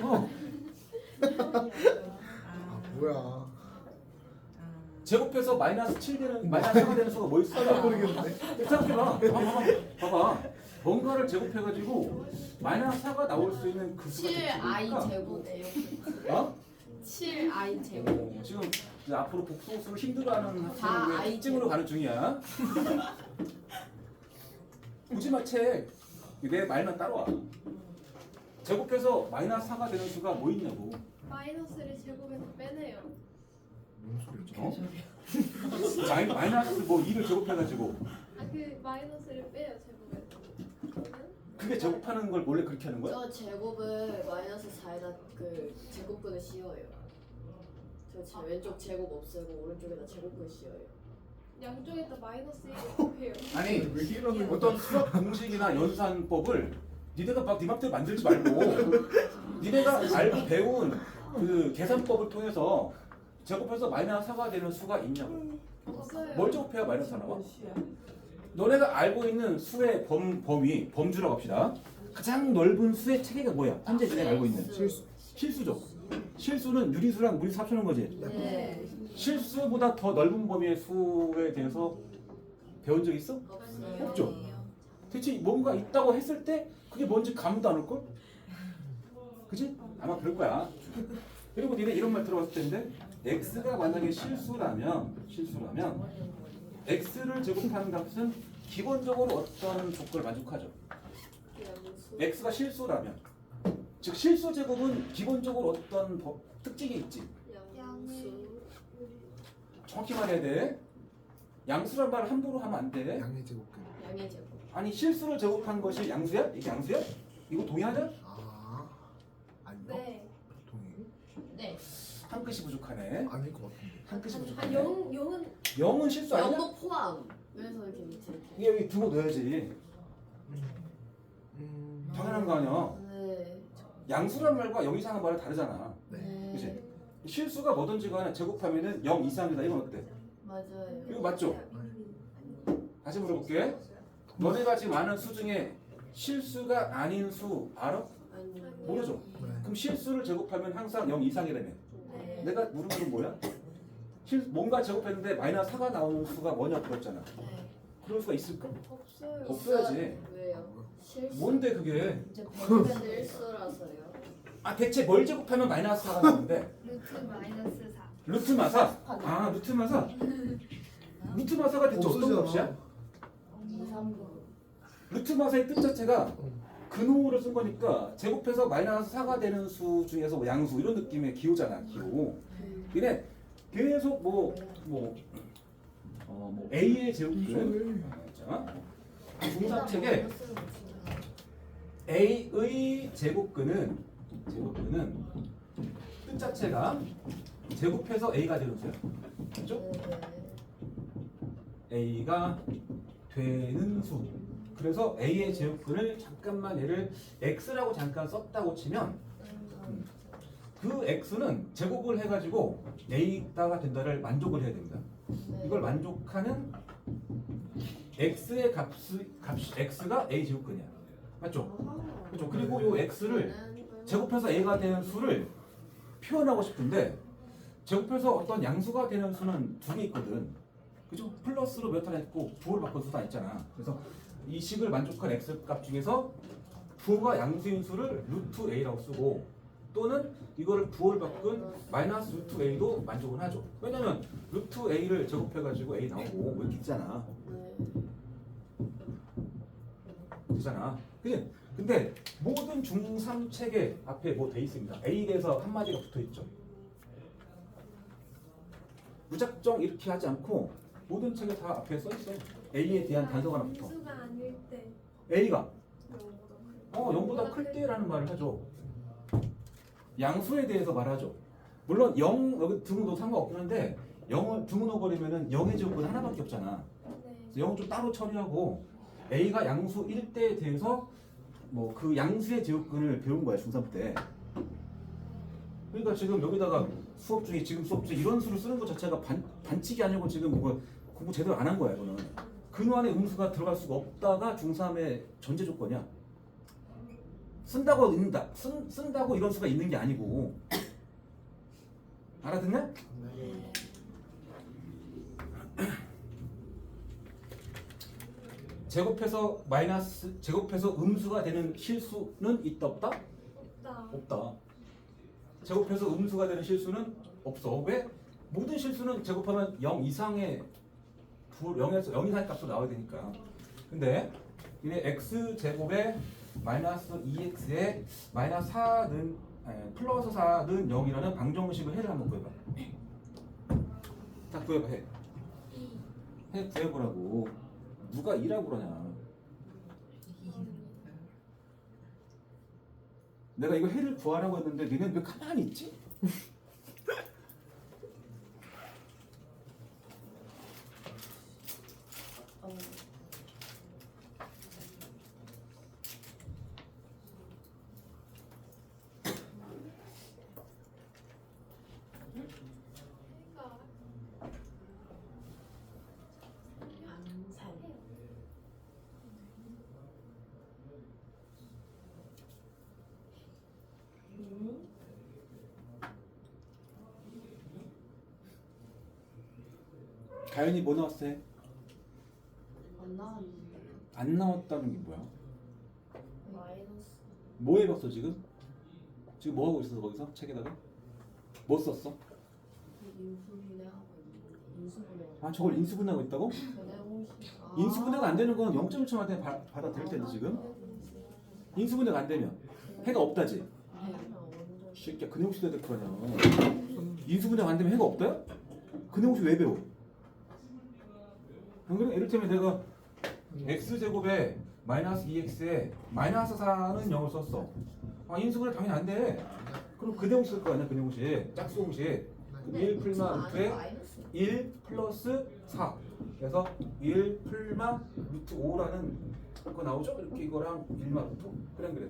Speaker 1: 어.
Speaker 3: 아 뭐야?
Speaker 1: 제곱해서 마이너스 7 되는 마이너스 4가 되는 수가 뭐 있을까?
Speaker 3: 모르겠는데.
Speaker 1: 생각해봐. 봐봐. 뭔가를 제곱해가지고 마이너스 4가 나올 수 있는 그 수가
Speaker 5: 7i 제곱이에요.
Speaker 1: 어?
Speaker 5: 7i 제곱.
Speaker 1: 지금 이제 앞으로 복수수를 힘들어하는
Speaker 5: 다
Speaker 1: 학생을
Speaker 5: 아이
Speaker 1: 특징으로 가는 중이야. 보지 마 책. 내 말만 따라와. 제곱해서 마이너스 4가 되는 수가 뭐 있냐고.
Speaker 4: 마이너스를 제곱해서 빼내요.
Speaker 3: 뭔 소리야?
Speaker 1: 마이너스 뭐 2를 제곱해가지고
Speaker 4: 아 그 마이너스를 빼요 제곱해서. 그러면
Speaker 1: 그게 제곱하는 걸 원래 그렇게 하는 거야?
Speaker 5: 저 제곱을 마이너스 4에다 그 제곱근을 씌워요. 저 왼쪽 제곱 없애고 오른쪽에다 제곱근 씌워요.
Speaker 4: 양쪽에다 마이너스 1을 곱해요.
Speaker 1: 아니
Speaker 3: 왜 이러는 거야?
Speaker 1: 어떤 수학 공식이나 연산법을 니네가 막 네 맘대로 만들지 말고 니네가 알고 배운 그 계산법을 통해서 제곱해서 마이너스 4가 되는 수가 있냐고.
Speaker 4: 없어요.
Speaker 1: 뭘 제곱해야 마이너스 4 나와? 너네가 알고 있는 수의 범주라고 합시다. 가장 넓은 수의 체계가 뭐야? 현재 니네가 알고 있는 실수죠. 실수는 유리수랑 무리수 합쳐놓은 거지.
Speaker 5: 네.
Speaker 1: 실수보다 더 넓은 범위의 수에 대해서 배운 적 있어?
Speaker 5: 없어요.
Speaker 1: 없죠. 대체 뭔가 있다고 했을 때 그게 뭔지 감도 안 올걸? 그지? 아마 그럴 거야. 그리고 니네 이런 말 들어봤을 텐데 x가 만약에 실수라면 x를 제곱하는 값은 기본적으로 어떤 조건을 만족하죠? x가 실수라면 즉 실수 제곱은 기본적으로 어떤 특징이 있지.
Speaker 5: 양수.
Speaker 1: 정확히 말해야 돼. 양수란 말을 함부로 하면 안 돼.
Speaker 3: 양의 제곱근.
Speaker 5: 양의 제곱.
Speaker 1: 아니 실수를 제곱한 것이 양수야? 이게 양수야? 이거 동의하냐?
Speaker 3: 아 아니요?
Speaker 4: 네.
Speaker 3: 동의?
Speaker 5: 네.
Speaker 1: 한 끗이 부족하네.
Speaker 3: 아닐 것 같은데.
Speaker 1: 한 끗이
Speaker 4: 아,
Speaker 1: 부족하네.
Speaker 4: 영은
Speaker 1: 0은 실수 아니야?
Speaker 5: 영도 포함. 그래서 이렇게 밑에 이렇게.
Speaker 1: 이게 여기 두고 넣어야지. 당연한 거 아니야.
Speaker 5: 네.
Speaker 1: 양수란 말과 0 이상한 말은 다르잖아.
Speaker 3: 네.
Speaker 1: 그치? 실수가 뭐든지 간에 제곱하면은 0 이상이다. 이건 어때?
Speaker 5: 맞아요.
Speaker 1: 이거 맞죠? 다시 물어볼게. 너네가 지금 아는 수 중에 실수가 아닌 수 알아?
Speaker 5: 아니.
Speaker 1: 모르죠?
Speaker 3: 네.
Speaker 1: 그럼 실수를 제곱하면 항상 0 이상이라며.
Speaker 5: 네.
Speaker 1: 내가 물은 건 뭐야? 뭔가 제곱했는데 마이너스 4가 나오는 수가 뭐냐 그랬잖아.
Speaker 5: 네.
Speaker 1: 그럴 수가 있을까?
Speaker 4: 없어요.
Speaker 1: 없어야지.
Speaker 5: 왜요? 실수.
Speaker 1: 뭔데 그게?
Speaker 5: 실수라서요.
Speaker 1: 아 대체 뭘 제곱하면 마이너스 4가 나오는데?
Speaker 4: 루트 마이너스 4.
Speaker 1: 루트 마사? 아 루트 마사? 루트 마사가 대체 어떤 값이야?
Speaker 3: 없어지잖아.
Speaker 5: 2, 3부.
Speaker 1: 루트 마사의 뜻 자체가 근호를 쓴 거니까 제곱해서 마이너스 4가 되는 수 중에서 뭐 양수 이런 느낌의 기호잖아 기호. 근데 계속 뭐 A의 제곱근 자, 중삼책에 A의 제곱근은 뜻 자체가 제곱해서 A가 되는 수야. 그렇죠? A가 되는 수. 그래서 A의 제곱근을 잠깐만 얘를 X라고 잠깐 썼다고 치면 그 X는 제곱을 해가지고 A가 된다를 만족을 해야 됩니다. 이걸 만족하는 X의 X가 A 제곱근이야. 맞죠? 그렇죠. 그리고 이 X를 제곱해서 A가 되는 수를 표현하고 싶은데 제곱해서 어떤 양수가 되는 수는 두 개 있거든. 그죠? 플러스로 몇 하나 있고 부호를 바꾼 수도 있잖아. 그래서 이 식을 만족한 x 값 중에서 부호가 양수인 수를 루트 a라고 쓰고 또는 이거를 부호를 바꾼 마이너스 루트 a도 만족을 하죠. 왜냐면 루트 a를 제곱해가지고 a 나오고 뭐 이렇게 있잖아. 되잖아. 그지? 근데 모든 중3 책에 앞에 뭐 돼 있습니다. a에 대해서 한마디가 붙어 있죠. 무작정 이렇게 하지 않고 모든 책에 다 앞에 써 있어. A에 대한 단서가 하나 붙어.
Speaker 4: 수가 아닐 때
Speaker 1: A가
Speaker 4: 0보다
Speaker 1: 0보다 클 때라는 말을 하죠. 양수에 대해서 말하죠. 물론 0 여기 등호도 상관없긴 한데 0을 등호 넣어버리면은 0의 제곱은 하나밖에 없잖아.
Speaker 4: 네.
Speaker 1: 그래서 0은 좀 따로 처리하고 A가 양수 1대에 대해서 뭐 그 양수의 제곱근을 배운 거야 중3 때. 그러니까 지금 여기다가 수업 중에 지금 수업 중에 이런 수를 쓰는 것 자체가 반칙이 아니고 지금 뭐 공부 제대로 안 한 거야 이거는. 근호 안에 음수가 들어갈 수가 없다가 중3의 전제 조건이야. 쓴다고 있는다. 쓴다고 이런 수가 있는 게 아니고. 알아듣냐?
Speaker 3: 네.
Speaker 1: 제곱해서 음수가 되는 실수는 있다 없다?
Speaker 4: 없다.
Speaker 1: 없다. 제곱해서 음수가 되는 실수는 없어. 왜? 모든 실수는 제곱하면 0 이상의 0 이상의 값으로 나와야 되니까. 근데 이게 x 제곱에 마이너스 2x에 마이너스 4는 플러스 4는 0이라는 방정식을 해를 한번 구해봐. 다 구해봐 해. 해 구해보라고. 누가 2라고 그러냐. 내가 이거 해를 구하라고 했는데 니는 왜 가만히 있지? 가연이 뭐 나왔어?
Speaker 5: 안 나왔는데.
Speaker 1: 안 나왔다는 게 뭐야?
Speaker 5: 마이너스.
Speaker 1: 뭐 해봤어 지금? 지금 뭐 하고 있어 거기서? 책에다가? 뭐 썼어?
Speaker 5: 인수분해하고 있는데. 인수분해.
Speaker 1: 아 저걸 인수분해하고 있다고? 인수분해가 안 되는 건 0.1초만 되면 받아들일 텐데 지금? 인수분해가 안 되면 해가 없다지? 새끼야 근해공식 돼야 될 거 아니야. 인수분해 안 되면 해가 없다? 근해공식 왜 배워? 안 그래? 이를테면 내가 x제곱에 마이너스 2x에 마이너스 4는 0을 썼어. 아 인수분해 당연히 안 돼. 그럼 근해공식 쓸 거 아니야 근해공식. 짝수공식. 1 풀마 루트에
Speaker 5: 마이너스.
Speaker 1: 1 플러스 4 그래서 1 풀마 루트 5라는 거 나오죠? 이렇게 이거랑 1마 루트 그래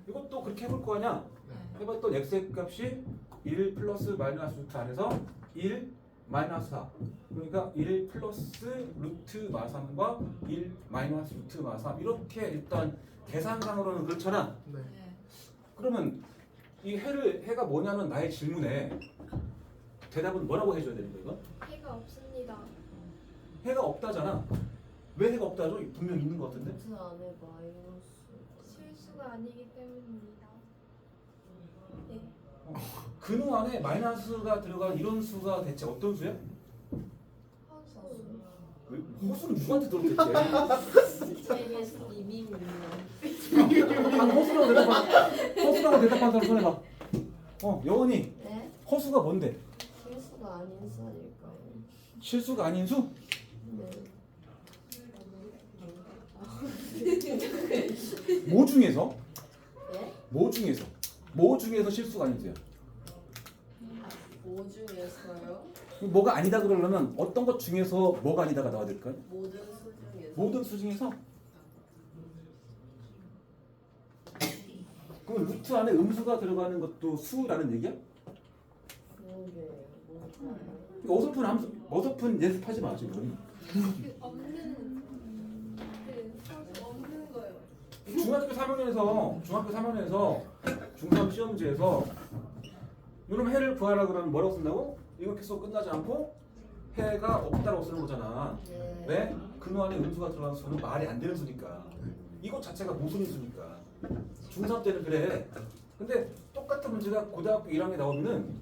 Speaker 1: 이것도 그렇게 해볼 거 아니야? 해봤던 x의 값이 1 플러스 마이너스 루트 안에서 1 마이너스 4 그러니까 1 플러스 루트 마 3과 1 마이너스 루트 마 3 이렇게 일단 계산상으로는 그렇잖아.
Speaker 3: 네.
Speaker 1: 그러면 이 해가 뭐냐는 나의 질문에 대답은 뭐라고 해줘야 되는 거야 이거?
Speaker 4: 해가 없습니다.
Speaker 1: 해가 없다잖아. 왜 해가 없다죠? 분명 있는 것 같은데?
Speaker 5: 루트 안에 마이너스.
Speaker 4: 실수가 아니기 때문입니다. 네.
Speaker 1: 근호 안에 마이너스가 들어간 이런 수가 대체 어떤 수야?
Speaker 4: 허수.
Speaker 1: 왜? 호수는 누구한테 들었겠지?
Speaker 5: 세계에서 이민이요.
Speaker 1: 허수라고 대답한 사람 손해봐. 여원이
Speaker 5: 네?
Speaker 1: 허수가 뭔데?
Speaker 5: 실수가 아닌 수 아닐까요?
Speaker 1: 실수가 아닌 수?
Speaker 5: 네.
Speaker 1: 뭐 중에서?
Speaker 5: 네?
Speaker 1: 뭐 중에서 실수가 아닌 수야?
Speaker 5: 뭐 중에서요?
Speaker 1: 뭐가 아니다 그러려면 어떤 것 중에서 뭐가 아니다가 나와야 될까요?
Speaker 5: 모든 수 중에서.
Speaker 1: 모든 수 중에서? 그럼 루트 안에 음수가 들어가는 것도 수라는 얘기야?
Speaker 5: 그러게요. 뭘까요?
Speaker 1: 어설픈 예습하지 마 지금.
Speaker 4: 그 없는 허수 없는 거요.
Speaker 1: 중학교 3학년에서 중3 시험지에서 이놈 해를 구하라 그러면 뭐라고 쓴다고? 이거 계속 끝나지 않고 해가 없다라고 쓰는 거잖아.
Speaker 5: 네.
Speaker 1: 왜? 근호 안에 음수가 들어가는 수는 말이 안 되는 수니까. 이거 자체가 모순인 수니까. 중3 때는 그래. 근데 똑같은 문제가 고등학교 1학년에 나오면은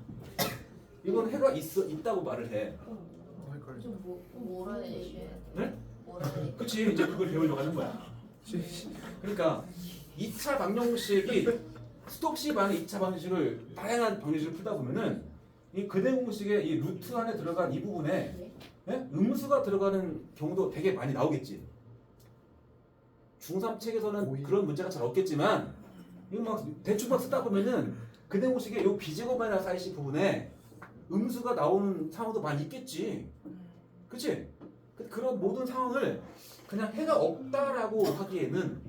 Speaker 1: 이건 해가 있다고 말을 해.
Speaker 5: 뭐라 얘기해?
Speaker 1: 네?
Speaker 5: 뭐라 얘기해?
Speaker 1: 그치 이제 그걸 배우려고 하는 거야. 그러니까 2차 방정식이 스톡시 반의 2차 방정식을 다양한 방정식을 풀다 보면은 이 근해 공식의 이 루트 안에 들어간 이 부분에 예? 음수가 들어가는 경우도 되게 많이 나오겠지. 중3 책에서는
Speaker 3: 오이.
Speaker 1: 그런 문제가 잘 없겠지만 이거 막 대충 막 쓰다 보면은 근해 공식의 이 비제곱 마이너스 IC 부분에 음수가 나오는 상황도 많이 있겠지. 그치? 그런 모든 상황을 그냥 해가 없다라고 하기에는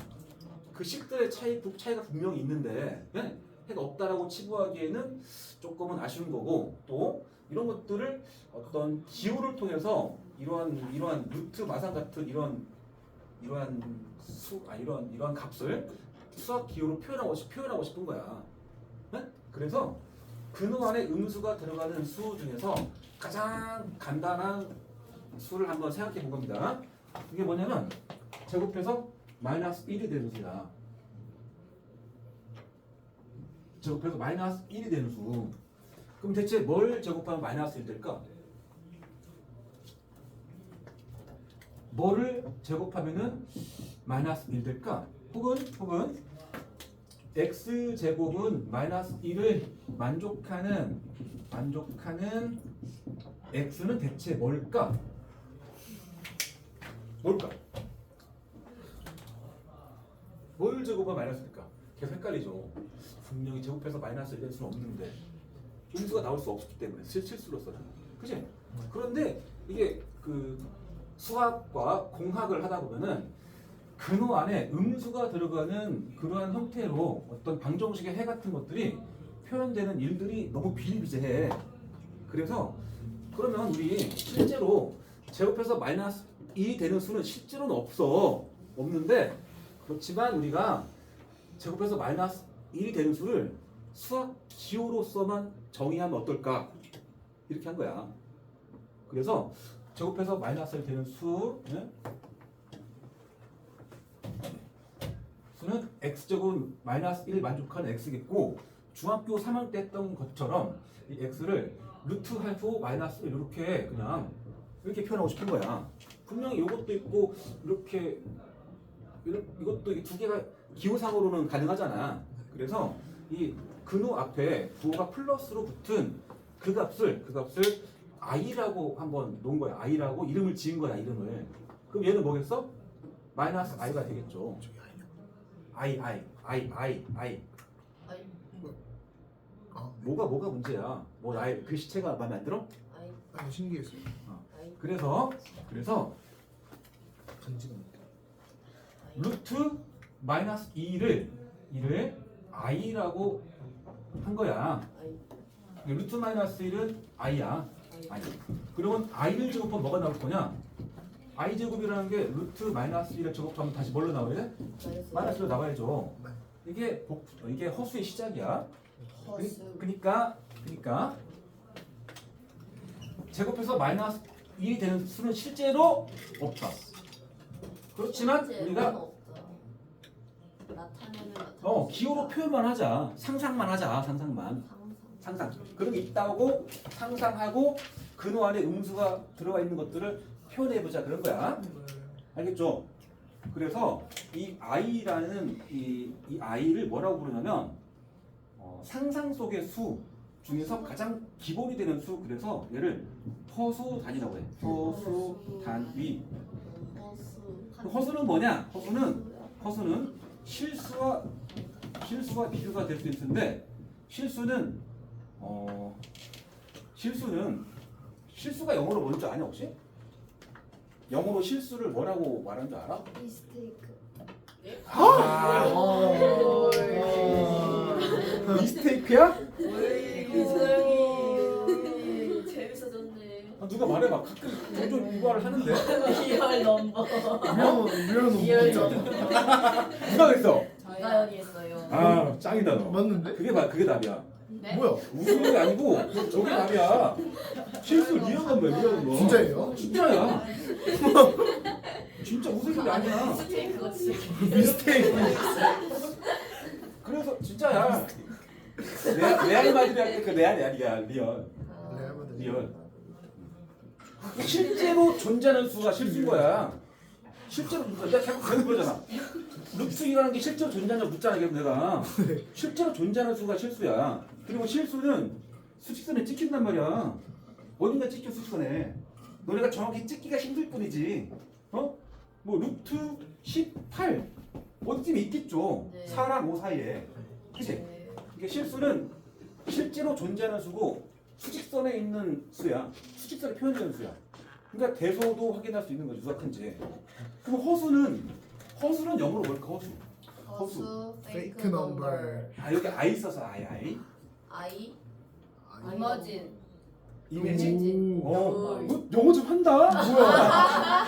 Speaker 1: 그 식들의 차이가 분명히 있는데 예? 해가 없다라고 치부하기에는 조금은 아쉬운 거고 또 이런 것들을 어떤 기호를 통해서 이러한 루트 마상 같은 이러한 값을 수학 기호로 표현하고 싶은 거야. 예? 그래서 근호 안에 음수가 들어가는 수 중에서 가장 간단한 수를 한번 생각해 본 겁니다. 이게 뭐냐면 제곱해서 마이너스 1이 되는 수야. 제곱해서 마이너스 1이 되는 수. 그럼 대체 뭘 제곱하면 마이너스 1이 될까? 뭐를 제곱하면은 마이너스 1 될까? 혹은 x제곱은 마이너스 1을 만족하는 x는 대체 뭘까? 뭘 제곱하면 마이너스일까? 계속 헷갈리죠. 분명히 제곱해서 마이너스 1될 수는 없는데 음수가 나올 수 없기 때문에 실수로서는 그치? 그런데 이게 그 수학과 공학을 하다 보면은 근호 안에 음수가 들어가는 그러한 형태로 어떤 방정식의 해 같은 것들이 표현되는 일들이 너무 비일비재해. 그래서 그러면 우리 실제로 제곱해서 마이너스 2 되는 수는 실제로는 없는데 그렇지만 우리가 제곱해서 마이너스 1이 되는 수를 수학 기호로서만 정의하면 어떨까? 이렇게 한 거야. 그래서 제곱해서 마이너스 1 되는 수는 x제곱 마이너스 1 만족하는 x겠고 중학교 3학년 때 했던 것처럼 이 x를 루트 할프 마이너스 1 이렇게 그냥 이렇게 표현하고 싶은 거야. 분명히 이것도 있고 이것도 두 개가 기호상으로는 가능하잖아. 그래서 이 근호 앞에 부호가 플러스로 붙은 그 값을 i라고 한번 놓은 거야. i라고 이름을 지은 거야. 이름을. 그럼 얘는 뭐겠어? 마이너스 i가 되겠죠. i.
Speaker 5: 아이
Speaker 1: 뭐가 문제야? 뭐 나의 글씨체가 마음에 안 들어?
Speaker 5: 아이
Speaker 3: 아 신기했어요.
Speaker 5: 아이
Speaker 1: 그래서
Speaker 3: 간지가
Speaker 1: 루트 마이너스 2를 i라고 한 거야.
Speaker 5: 아이
Speaker 1: 루트 마이너스 1은 i야.
Speaker 5: 아이
Speaker 1: 그러면 i를 제곱하면 뭐가 나올 거냐? i 제곱이라는 게 루트 마이너스 1을 제곱하면 다시 뭘로 나와야 돼? 마이너스 1로 나와야죠. 이게 허수의 시작이야.
Speaker 5: 허수
Speaker 1: 그러니까 제곱해서 마이너스 1이 되는 수는 실제로 없다. 그렇지만 우리가
Speaker 5: 나타내는
Speaker 1: 기호로 표현만 하자. 상상만 하자. 상상. 그런 게 있다고 상상하고 근호 안에 음수가 들어가 있는 것들을 표현해보자 그런 거야. 알겠죠? 그래서 이 i라는 이 i를 뭐라고 부르냐면 상상 속의 수 중에서 가장 기본이 되는 수. 그래서 얘를 허수 단위라고 해. 허수 단위. 허수는 뭐냐? 허수는 실수와 비교가 될 수 있는데 실수가 영어로 뭔지 아냐 혹시? 영어로 실수를 뭐라고 말하는 줄 알아?
Speaker 4: 미스테이크.
Speaker 1: 미스테이크야?
Speaker 5: 소영이 재밌어졌네.
Speaker 1: 누가 말해봐. 가끔 종종 이거를 하는데
Speaker 5: 리얼 넘버
Speaker 3: 미안
Speaker 5: 리얼
Speaker 3: 너무
Speaker 5: 넘버
Speaker 1: 누가 그랬어?
Speaker 5: 나연이 했어요.
Speaker 1: 아 짱이다 너.
Speaker 3: 맞는데?
Speaker 1: 그게 답이야.
Speaker 5: 네?
Speaker 3: 뭐야?
Speaker 1: 웃는 게 아니고 저게 답이야. 실수 리얼한 거야 리얼한 거.
Speaker 3: 진짜예요?
Speaker 1: 진짜야. 진짜 웃을 소리 아니야.
Speaker 5: 스테이크가 진짜
Speaker 3: 미스테이크.
Speaker 1: 그래서 진짜야. 레알 마드리 할때 그 레알이야 리얼. 리얼. 실제로 존재하는 수가 실수인 거야. 실제로 내가 계속 그러잖아. 루트이라는 게 실제로 존재하는 묻잖아 계속 내가. 실제로 존재하는 수가 실수야. 그리고 실수는 수직선에 찍힌단 말이야. 어딘가 찍혀 수직선에. 너네가 정확히 찍기가 힘들 뿐이지. 뭐 루트 18 어디쯤에 있겠죠.
Speaker 5: 네.
Speaker 1: 4랑 5 사이에. 그치?
Speaker 5: 네.
Speaker 1: 이게 실수는 실제로 존재하는 수고 수직선에 있는 수야. 수직선에 표현되는 수야. 그러니까 대소도 확인할 수 있는 거지. 누가 큰지. 그럼 허수는 영어로 뭘까?
Speaker 5: 허수
Speaker 3: 페이크 넘버.
Speaker 1: 아 여기 I 써서 I.
Speaker 5: 아이
Speaker 4: 이머진.
Speaker 1: 이미지.
Speaker 3: 오.
Speaker 1: 뭐 영어 좀 한다.
Speaker 3: 뭐야?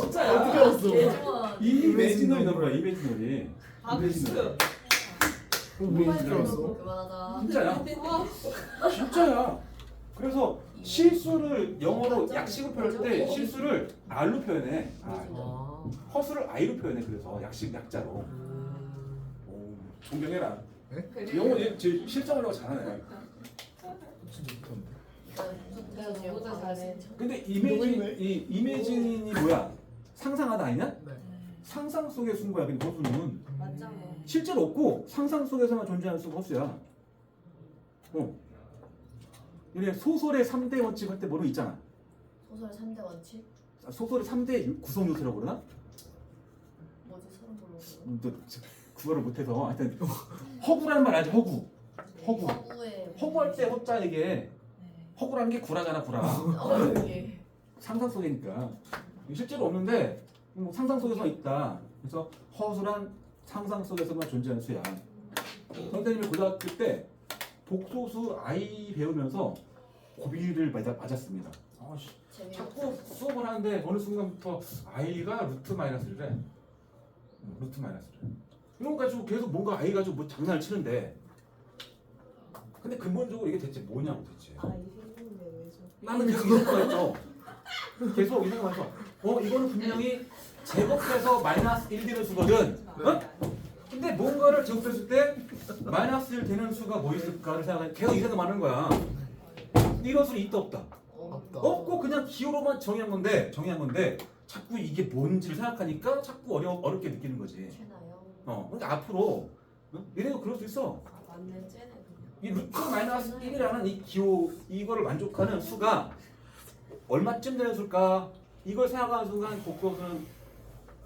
Speaker 1: 진짜야.
Speaker 3: 어떻게 알았어?
Speaker 5: 예중원
Speaker 1: 이미지널이 넘어가. 이미지널이.
Speaker 4: 박수.
Speaker 3: 어떻게 알았어?
Speaker 5: 그만하자.
Speaker 1: 진짜야. 진짜야. 그래서 실수를 영어로 약식으로 표현할 때 실수를 R로 표현해. 허수를 I로 표현해. 그래서 약자로. 오, 존경해라. 영어 제 실전하려고 잘하네.
Speaker 3: 진짜 못하는데.
Speaker 5: 내가 너보다 잘해.
Speaker 1: 근데 이미진이 뭐야? 상상하다 아니냐?
Speaker 3: 네.
Speaker 1: 상상 속의 수인 거야. 근데 허수는
Speaker 4: 맞잖아.
Speaker 1: 실제로 없고 상상 속에서만 존재하는 수가 허수야. 이게 소설의 3대 원칙 할 때 뭐로 있잖아.
Speaker 5: 소설 3대 원칙?
Speaker 1: 소설의 3대 구성 요소라고 그러나?
Speaker 5: 뭐지? 서른 불러.
Speaker 1: 또 구별을 못해서 하여튼 허구라는 말 알지? 허구.
Speaker 5: 허구의
Speaker 1: 허구할 때 허자 이게 허구라는 게 구라잖아 구라.
Speaker 5: 이게
Speaker 1: 상상 속이니까 실제로 없는데 뭐 상상 속에서만 있다. 그래서 허수란 상상 속에서만 존재하는 수야. 선생님이 고등학교 때 복소수 I 배우면서 고비를 맞았습니다. 자꾸 수업을 하는데 어느 순간부터 I가 루트 마이너스래. 루트 마이너스래. 이런 거 가지고 계속 뭔가 I 가지고 뭐 장난을 치는데 근데 근본적으로 이게 대체 뭐냐고 대체. 나는 계속 이 생각했죠. 계속 이 생각했어. 이거는 분명히 제곱해서 마이너스 1 되는 수거든. 근데 뭔가를 제곱했을 때 마이너스 1 되는 수가 뭐 있을까를 생각해. 계속 이 생각 하는 거야. 이런 수는 있다 없다.
Speaker 3: 없다.
Speaker 1: 없고 그냥 기호로만 정의한 건데 자꾸 이게 뭔지를 생각하니까 자꾸 어렵게 느끼는 거지.
Speaker 5: 최나요?
Speaker 1: 그러니까 앞으로 얘네도 그럴 수 있어.
Speaker 5: 맞네 쟤네 그냥.
Speaker 1: 이 루트 마이너스 1이라는 이 기호 이거를 만족하는 수가 얼마쯤 되는 수일까? 이걸 생각하는 순간 복수는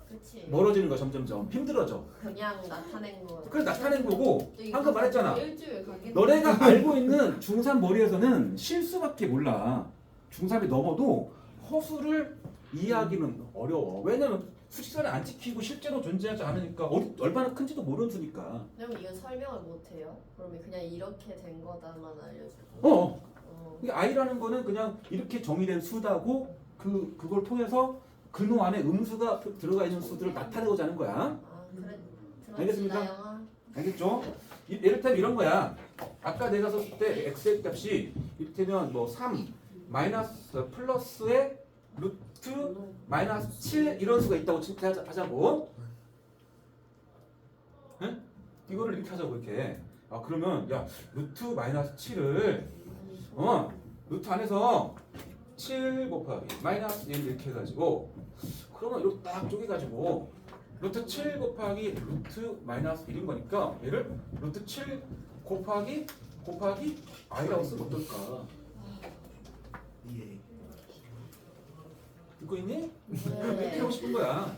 Speaker 5: 그치.
Speaker 1: 멀어지는 거야. 점점점 힘들어져.
Speaker 5: 그냥 나타낸 거.
Speaker 1: 그래서 나타낸 거고 방금 말했잖아.
Speaker 5: 일주일 가겠네.
Speaker 1: 너네가 알고 있는 중3 머리에서는 실수밖에 몰라. 중3이 넘어도 허수를 이해하기는 어려워. 왜냐면 수식선을 안 지키고 실제로 존재하지 않으니까 얼마나 큰지도 모르는 수니까.
Speaker 5: 그럼 이건 설명을 못 해요? 그러면 그냥 이렇게 된 거다만 알려주고.
Speaker 1: 그러니까 i라는 거는 그냥 이렇게 정의된 수다고 그걸 통해서 근호 안에 음수가 들어가 있는 수들을 나타내고자 하는 거야.
Speaker 5: 아 그래.
Speaker 1: 알겠습니까?
Speaker 5: 들었습니다, 영아.
Speaker 1: 알겠죠? 이를테면 이런 거야. 아까 내가 썼을 때 x의 값이 이를테면 뭐 3 마이너스 플러스의 루트 마이너스 7 이런 수가 있다고 하자고. 응? 이거를 이렇게 하자고 이렇게. 아 그러면 야 루트 마이너스 7을 루트 안에서 7 곱하기 마이너스 1 이렇게 해가지고 그러면 이렇게 딱 쪼개가지고 루트 7 곱하기 루트 마이너스 1인 거니까 얘를 루트 7 곱하기 i라고 쓰면 어떨까?
Speaker 3: 예.
Speaker 1: 듣고 있니?
Speaker 5: 네.
Speaker 1: 이렇게 하고 싶은 거야.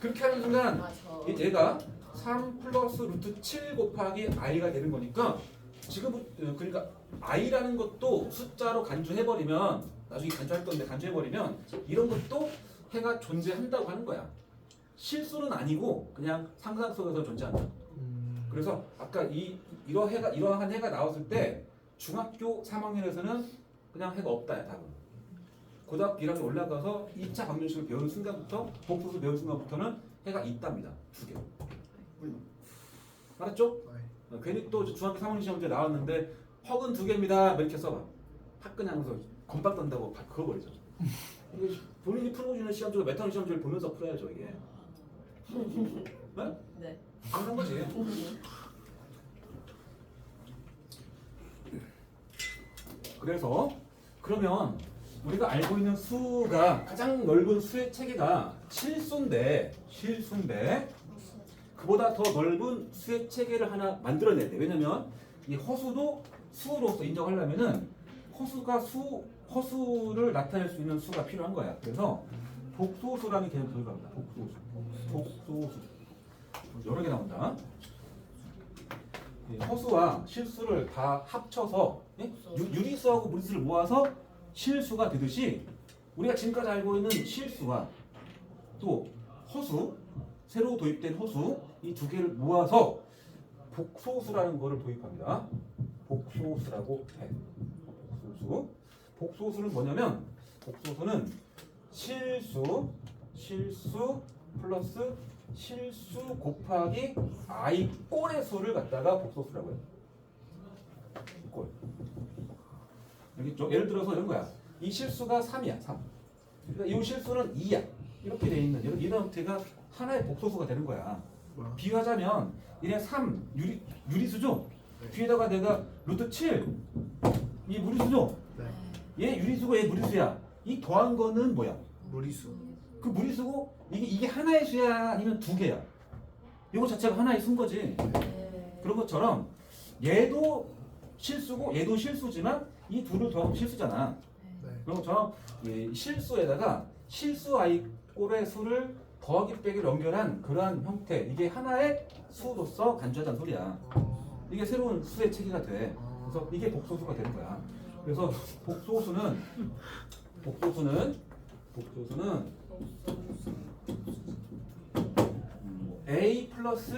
Speaker 1: 그렇게 하는 순간
Speaker 5: 아 저.
Speaker 1: 얘가 3 플러스 루트 7 곱하기 i가 되는 거니까 지금 그러니까 i라는 것도 숫자로 간주해버리면 나중에 간주할 건데 간주해버리면 이런 것도 해가 존재한다고 하는 거야. 실수는 아니고 그냥 상상 속에서 존재한다. 그래서 아까 이러한 해가 나왔을 때 중학교 3학년에서는 그냥 해가 없다야 답은. 고등학교 1학년 올라가서 2차 방정식을 배우는 순간부터 복수수 배우는 순간부터는 해가 있답니다. 2개. 알았죠? 괜히 또 중학교 3학년 시험 때 나왔는데 헉은 2개입니다. 이렇게 써봐. 화끈하면서 건빵 떤다고 그어버리죠. 이게 본인이 풀고 주는 시험지가 메타노 시험지를 보면서 풀어야죠 이게. 네?
Speaker 5: 네.
Speaker 1: 그런 거지. 그래서 그러면 우리가 알고 있는 수가 가장 넓은 수의 체계가 실수인데 그보다 더 넓은 수의 체계를 하나 만들어내야 돼. 왜냐면 이 허수도 수로서 인정하려면은 허수를 나타낼 수 있는 수가 필요한 거야. 그래서 복소수라는 개념 도입합니다. 복소수. 여러 개 나온다. 허수와 실수를 다 합쳐서 유리수하고 무리수를 모아서 실수가 되듯이 우리가 지금까지 알고 있는 실수와 또 허수, 새로 도입된 허수 이 두 개를 모아서 복소수라는 거를 도입합니다. 복소수라고 해. 복소수는 뭐냐면 복소수는 실수 플러스 실수 곱하기 i 꼴의 수를 갖다가 복소수라고 해요. 꼴. 알겠죠? 예를 들어서 이런 거야. 이 실수가 3이야. 3. 그러니까 이 실수는 2야. 이렇게 돼 있는 이런 형태가 하나의 복소수가 되는 거야. 비유하자면 얘네 3 유리수죠? 뒤에다가 내가 루트 7 이 무리수죠? 얘 유리수고 얘 무리수야. 이 더한 거는 뭐야?
Speaker 3: 무리수.
Speaker 1: 그 무리수고 이게 하나의 수야 아니면 두 개야? 이거 자체가 하나의 수인 거지.
Speaker 5: 네.
Speaker 1: 그런 것처럼 얘도 실수고 얘도 실수지만 이 둘을 더하면 실수잖아.
Speaker 3: 네.
Speaker 1: 그런 것처럼 이 실수에다가 실수 i 꼴의 수를 더하기 빼기를 연결한 그러한 형태 이게 하나의 수로서 간주하자는 소리야. 이게 새로운 수의 체계가 돼. 그래서 이게 복소수가 되는 거야. 그래서 복소수는 a 플러스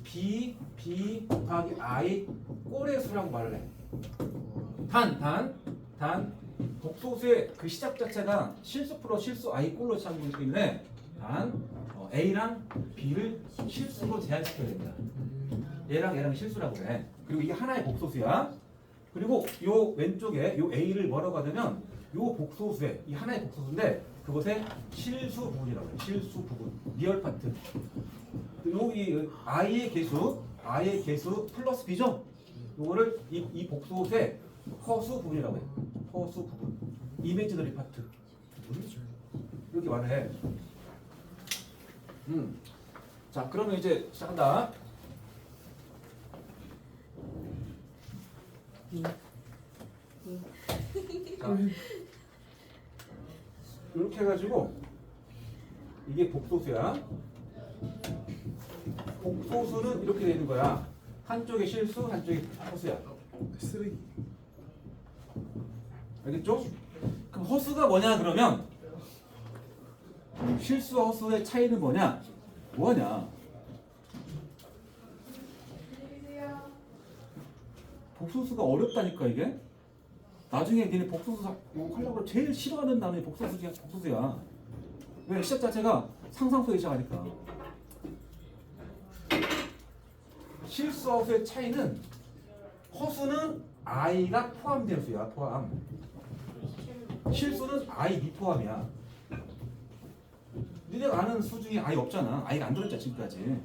Speaker 1: b 곱하기 i 꼴의 수라고 말을 해. 단 복소수의 그 시작 자체가 실수 플러스 실수 i 꼴로 시작하기 때문에 단 a랑 b를 실수로 제한시켜야 됩니다. 얘랑 실수라고 해. 그리고 이게 하나의 복소수야. 그리고 요 왼쪽에 요 a를 뭐라고 하냐면 요 복소수에 이 하나의 복소수인데 그것의 실수 부분이라고 해요. 실수 부분, 리얼 파트. 여기 i의 개수 플러스 b죠. 요거를 이 복소수의 허수 부분이라고 해요. 허수 부분, 이미지너리 파트. 이렇게 말해. 자, 그러면 이제 시작한다. 자, 이렇게 해가지고 이게 복소수야. 복소수는 이렇게 되는 거야. 한쪽에 실수, 한쪽에 허수야.
Speaker 3: 쓰레기.
Speaker 1: 알겠죠? 그럼 허수가 뭐냐 그러면 실수와 허수의 차이는 뭐냐? 뭐하냐? 복소수가 어렵다니까 이게. 나중에 니네 복소수 하려고 제일 싫어하는 단어이 복소수야. 왜? 시작 자체가 상상소에 시작하니까. 실수와 허수의 차이는 허수는 i가 포함된 수야. 포함. 실수는 i 미포함이야. 니네가 아는 수 중에 i 없잖아. i가 안 들어있잖아 지금까지.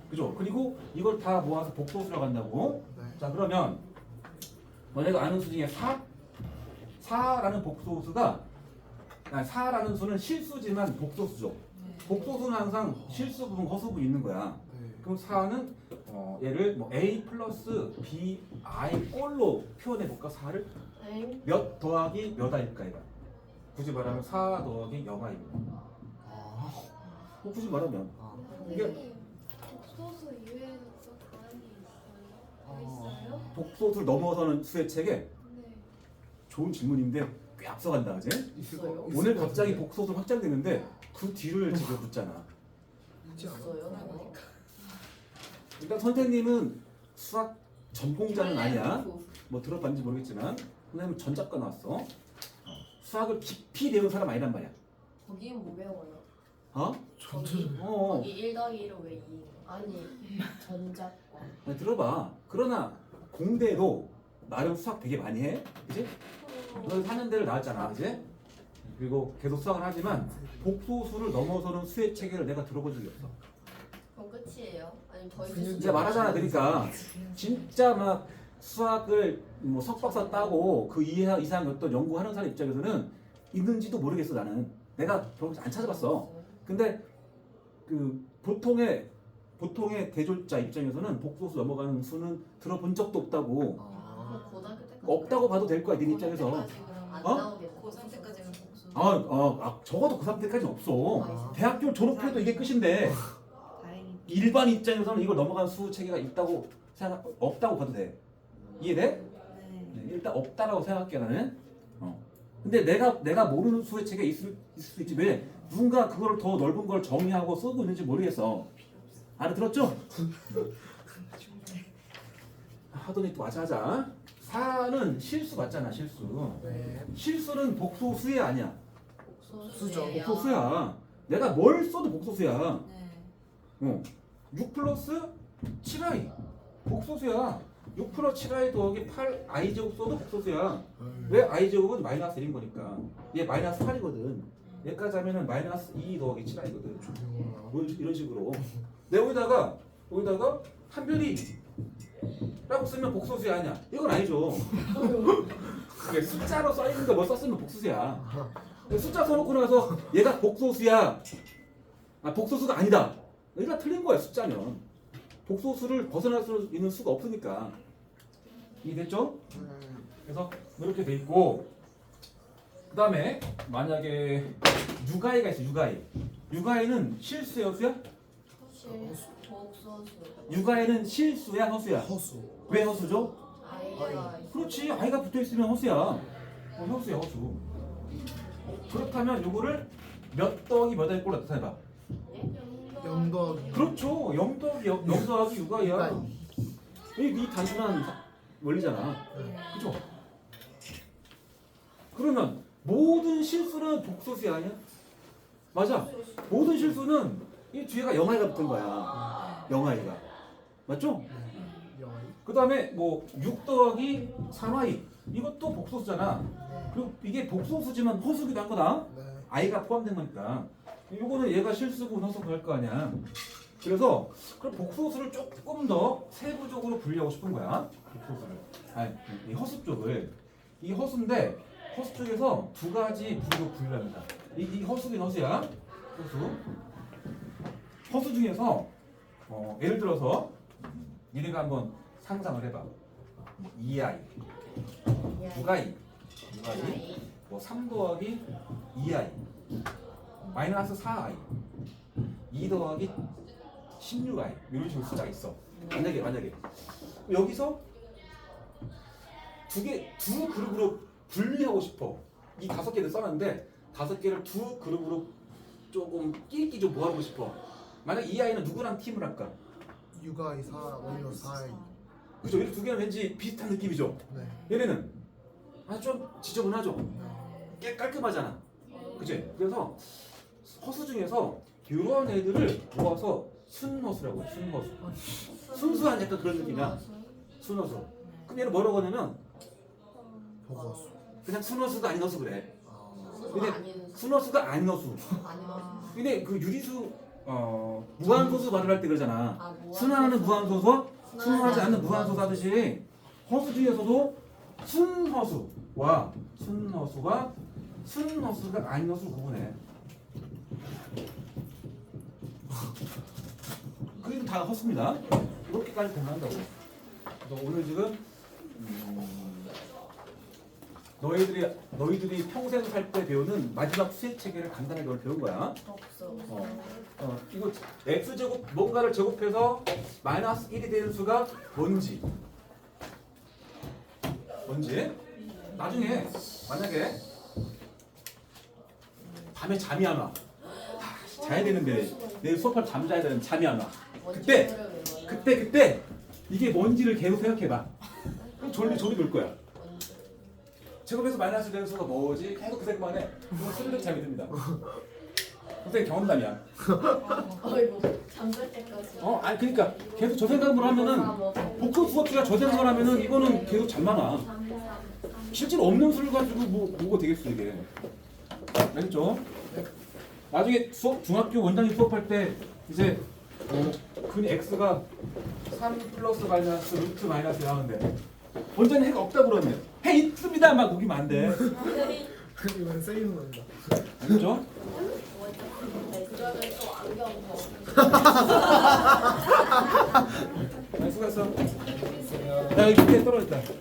Speaker 1: 그죠? 그리고 이걸 다 모아서 복소수라고 한다고.
Speaker 3: 네.
Speaker 1: 자 그러면 너네가 아는 수 중에 4라는 복소수가 4라는 수는 실수지만 복소수죠. 복소수는 항상 실수 부분, 허수 부분 있는 거야.
Speaker 3: 네.
Speaker 1: 그럼 4는 얘를 뭐 a 플러스 b i 꼴로 표현해 볼까? 4를
Speaker 5: 엥?
Speaker 1: 몇 더하기 몇 i일까 이거. 굳이 말하면 4 더하기 0i입니다.
Speaker 3: 아.
Speaker 1: 굳이 말하면
Speaker 3: 아.
Speaker 4: 선생님 복소수 이외에는 또 다른 게 있어요?
Speaker 1: 복소수를 넘어서는 수의 책에
Speaker 4: 네.
Speaker 1: 좋은 질문인데 꽤 앞서간다, 그지?
Speaker 5: 있어요?
Speaker 1: 오늘 갑자기 복소수 확장되는데 그 뒤를 지금 묻잖아.
Speaker 3: 있지 않아?
Speaker 5: 있어요?
Speaker 1: 일단 선생님은 수학 전공자는 아니야. 뭐 들어봤는지 모르겠지만 선생님은 전작가 나왔어. 수학을 깊이 배운 사람 아니란 말이야.
Speaker 5: 거기는 뭐 배워요?
Speaker 1: 어?
Speaker 3: 전체적으로.
Speaker 1: 어.
Speaker 5: 거기 1 더하기 1은 왜 2? 아니 전작과
Speaker 1: 아니, 들어봐. 그러나 공대도 나름 수학 되게 많이 해, 그지? 너 사는 데를 나왔잖아, 그지? 그리고 계속 수학을 하지만 복소수를 넘어서는 수의 체계를 내가 들어본 적이 없어.
Speaker 5: 그럼 끝이에요? 아니면 더 있을
Speaker 3: 그냥
Speaker 5: 수도
Speaker 1: 이제 말하잖아, 그러니까 진짜 막 수학을 뭐 석박사 따고 그 이상 어떤 연구하는 사람 입장에서는 있는지도 모르겠어 나는. 내가 별로 안 찾아봤어. 근데 그 보통의 대졸자 입장에서는 복소수 넘어가는 수는 들어본 적도 없다고.
Speaker 5: 그럼 고등학교 때까지
Speaker 1: 없다고 봐도 될 거야, 네 입장에서.
Speaker 5: 안
Speaker 1: 어?
Speaker 5: 나오겠네.
Speaker 6: 고3 때까지는 복수.
Speaker 1: 적어도 고3 때까지는 없어. 대학교 졸업해도 이게 끝인데
Speaker 6: 다행히.
Speaker 1: 일반 입장에서는 이걸 넘어간 수 체계가 없다고 봐도 돼. 이해돼?
Speaker 6: 네.
Speaker 1: 네, 일단 없다라고 생각해 나는. 근데 내가 모르는 수의 체계가 있을 수 있지. 왜? 누군가 그걸 더 넓은 걸 정의하고 쓰고 있는지 모르겠어. 알아들었죠? 하더니 또 하자. 4는 실수 맞잖아, 실수.
Speaker 3: 네.
Speaker 1: 실수는 복소수에 아니야.
Speaker 3: 수죠.
Speaker 1: 복소수야. 내가 뭘 써도 복소수야.
Speaker 6: 네.
Speaker 1: 6 플러스 7i 복소수야. 6 플러스 7i 더하기 8 i 제곱 써도 복소수야. 왜 i 제곱은 마이너스 1인 거니까. 얘 마이너스 8이거든. 얘까지 하면은 마이너스 2 더하기 7i거든. 이런 식으로. 내가 여기다가 한별이 라고 쓰면 복소수야 아니야? 이건 아니죠. 그게 숫자로 써있는데 뭐 썼으면 복소수야. 숫자 써놓고 나서 얘가 복소수야. 복소수가 아니다. 얘가 틀린 거야 숫자면. 복소수를 벗어날 수 있는 수가 없으니까. 이해됐죠? 그래서 이렇게 돼 있고 그 다음에 만약에 유가이가 있어. 유가이는 실수야 허수야?
Speaker 5: 복소수.
Speaker 1: 유가이는 실수야 허수야?
Speaker 3: 허수.
Speaker 1: 왜 허수죠?
Speaker 5: 아이가
Speaker 1: 그렇지. 아이가 붙어있으면 허수야. 허수야 허수. 그렇다면 요거를 몇 더하기 몇 할 걸로 나타내봐.
Speaker 3: 0 더하기.
Speaker 1: 그렇죠. 0 더하기 0 더하기 유가이야. 이 단순한 원리잖아. 그죠? 그러면 모든 실수는 복소수야 아니야? 맞아. 모든 실수는 이 뒤에가 0i가 붙은 거야. 0i가. 맞죠? 그 다음에 뭐 6 더하기 3i 이것도 복소수잖아. 그리고 이게 복소수지만 허수기도 한 거다.
Speaker 3: 네.
Speaker 1: i가 포함된 거니까. 요거는 얘가 실수고 허수고 할 거 아니야. 그래서 그럼 복소수를 조금 더 세부적으로 분리하고 싶은 거야. 복소수를. 아니, 이 허수 쪽을. 이 허수인데 허수 쪽에서 두 가지 부류로 분류합니다. 이 허수긴 허수야. 허수 중에서 예를 들어서 니네가 한번 상상을 해봐. 2i, 6i. 6i. 뭐 3 더하기 2i. 마이너스 4i. 2 더하기 16i. 이런 식으로 숫자가 있어. 만약에 여기서 두 그룹으로 분리하고 싶어. 이 5개를 써놨는데 5개를 두 그룹으로 조금 끼리끼리 좀 모아보고 싶어. 만약 이 아이는 누구랑 팀을 할까?
Speaker 3: 6i 4 마이너스 4i.
Speaker 1: 그죠? 이 두 개는 왠지 비슷한 느낌이죠?
Speaker 3: 네.
Speaker 1: 얘네는 아주 좀 지저분하죠? 깔끔하잖아. 그치? 그래서 허수 중에서 이런 애들을 모아서 순허수라고 해. 순허수. 순수한 약간 그런 느낌이야. 순허수. 그럼 얘는 뭐라고 하냐면
Speaker 3: 버거수.
Speaker 1: 그냥 순허수가 아닌 허수 그래. 근데
Speaker 5: 아닌
Speaker 1: 순허수가 아닌 허수.
Speaker 5: 아닌 거.
Speaker 1: 근데 그 유리수 무한소수 말을 할 때 그러잖아.
Speaker 5: 아,
Speaker 1: 순환하는 무한소수, 순환하지 않는 무한소수 하듯이 허수 중에서도 순허수와 순허수가 아닌 허수를 구분해. 그게 다 허수입니다. 이렇게까지 구분한다고. 그래서 오늘 지금 너희들이 평생 살 때 배우는 마지막 수액 체계를 간단하게 오늘 배운 거야.
Speaker 5: 없어.
Speaker 1: 이거 x제곱 뭔가를 제곱해서 마이너스 1이 되는 수가 뭔지 나중에 만약에 밤에 잠이 안 와. 자야 되는데 내일 수업할 잠 자야 되는데 잠이 안 와. 그때 이게 뭔지를 계속 생각해봐. 그럼 졸리 놀 거야. 제곱해서 마이너스 되는 수가 뭐지? 계속 그 생각만 해. 그럼 스르륵 잠이 듭니다. 선생님 경험담이야.
Speaker 5: 어이구 잠들 때까지.
Speaker 1: 아니 그러니까 계속 저 생각을 하면은 복합 수학기가 저 생각을 하면은 이거는 계속 잠만 와. 실제로 없는 수를 가지고 뭐가 되겠어 이게. 알겠죠? 나중에 중학교 원장님 수업할 때 이제 근 x가 3 플러스 마이너스 루트 마이너스 나오는데 원장님 해가 없다고 그러는데 해 있습니다 막 우기면 안 돼.
Speaker 3: 이건 세이는 겁니다.
Speaker 1: 알겠죠?
Speaker 5: 그러면 또 안경 더.
Speaker 1: 수고했어. 야 여기 밑에 떨어졌다.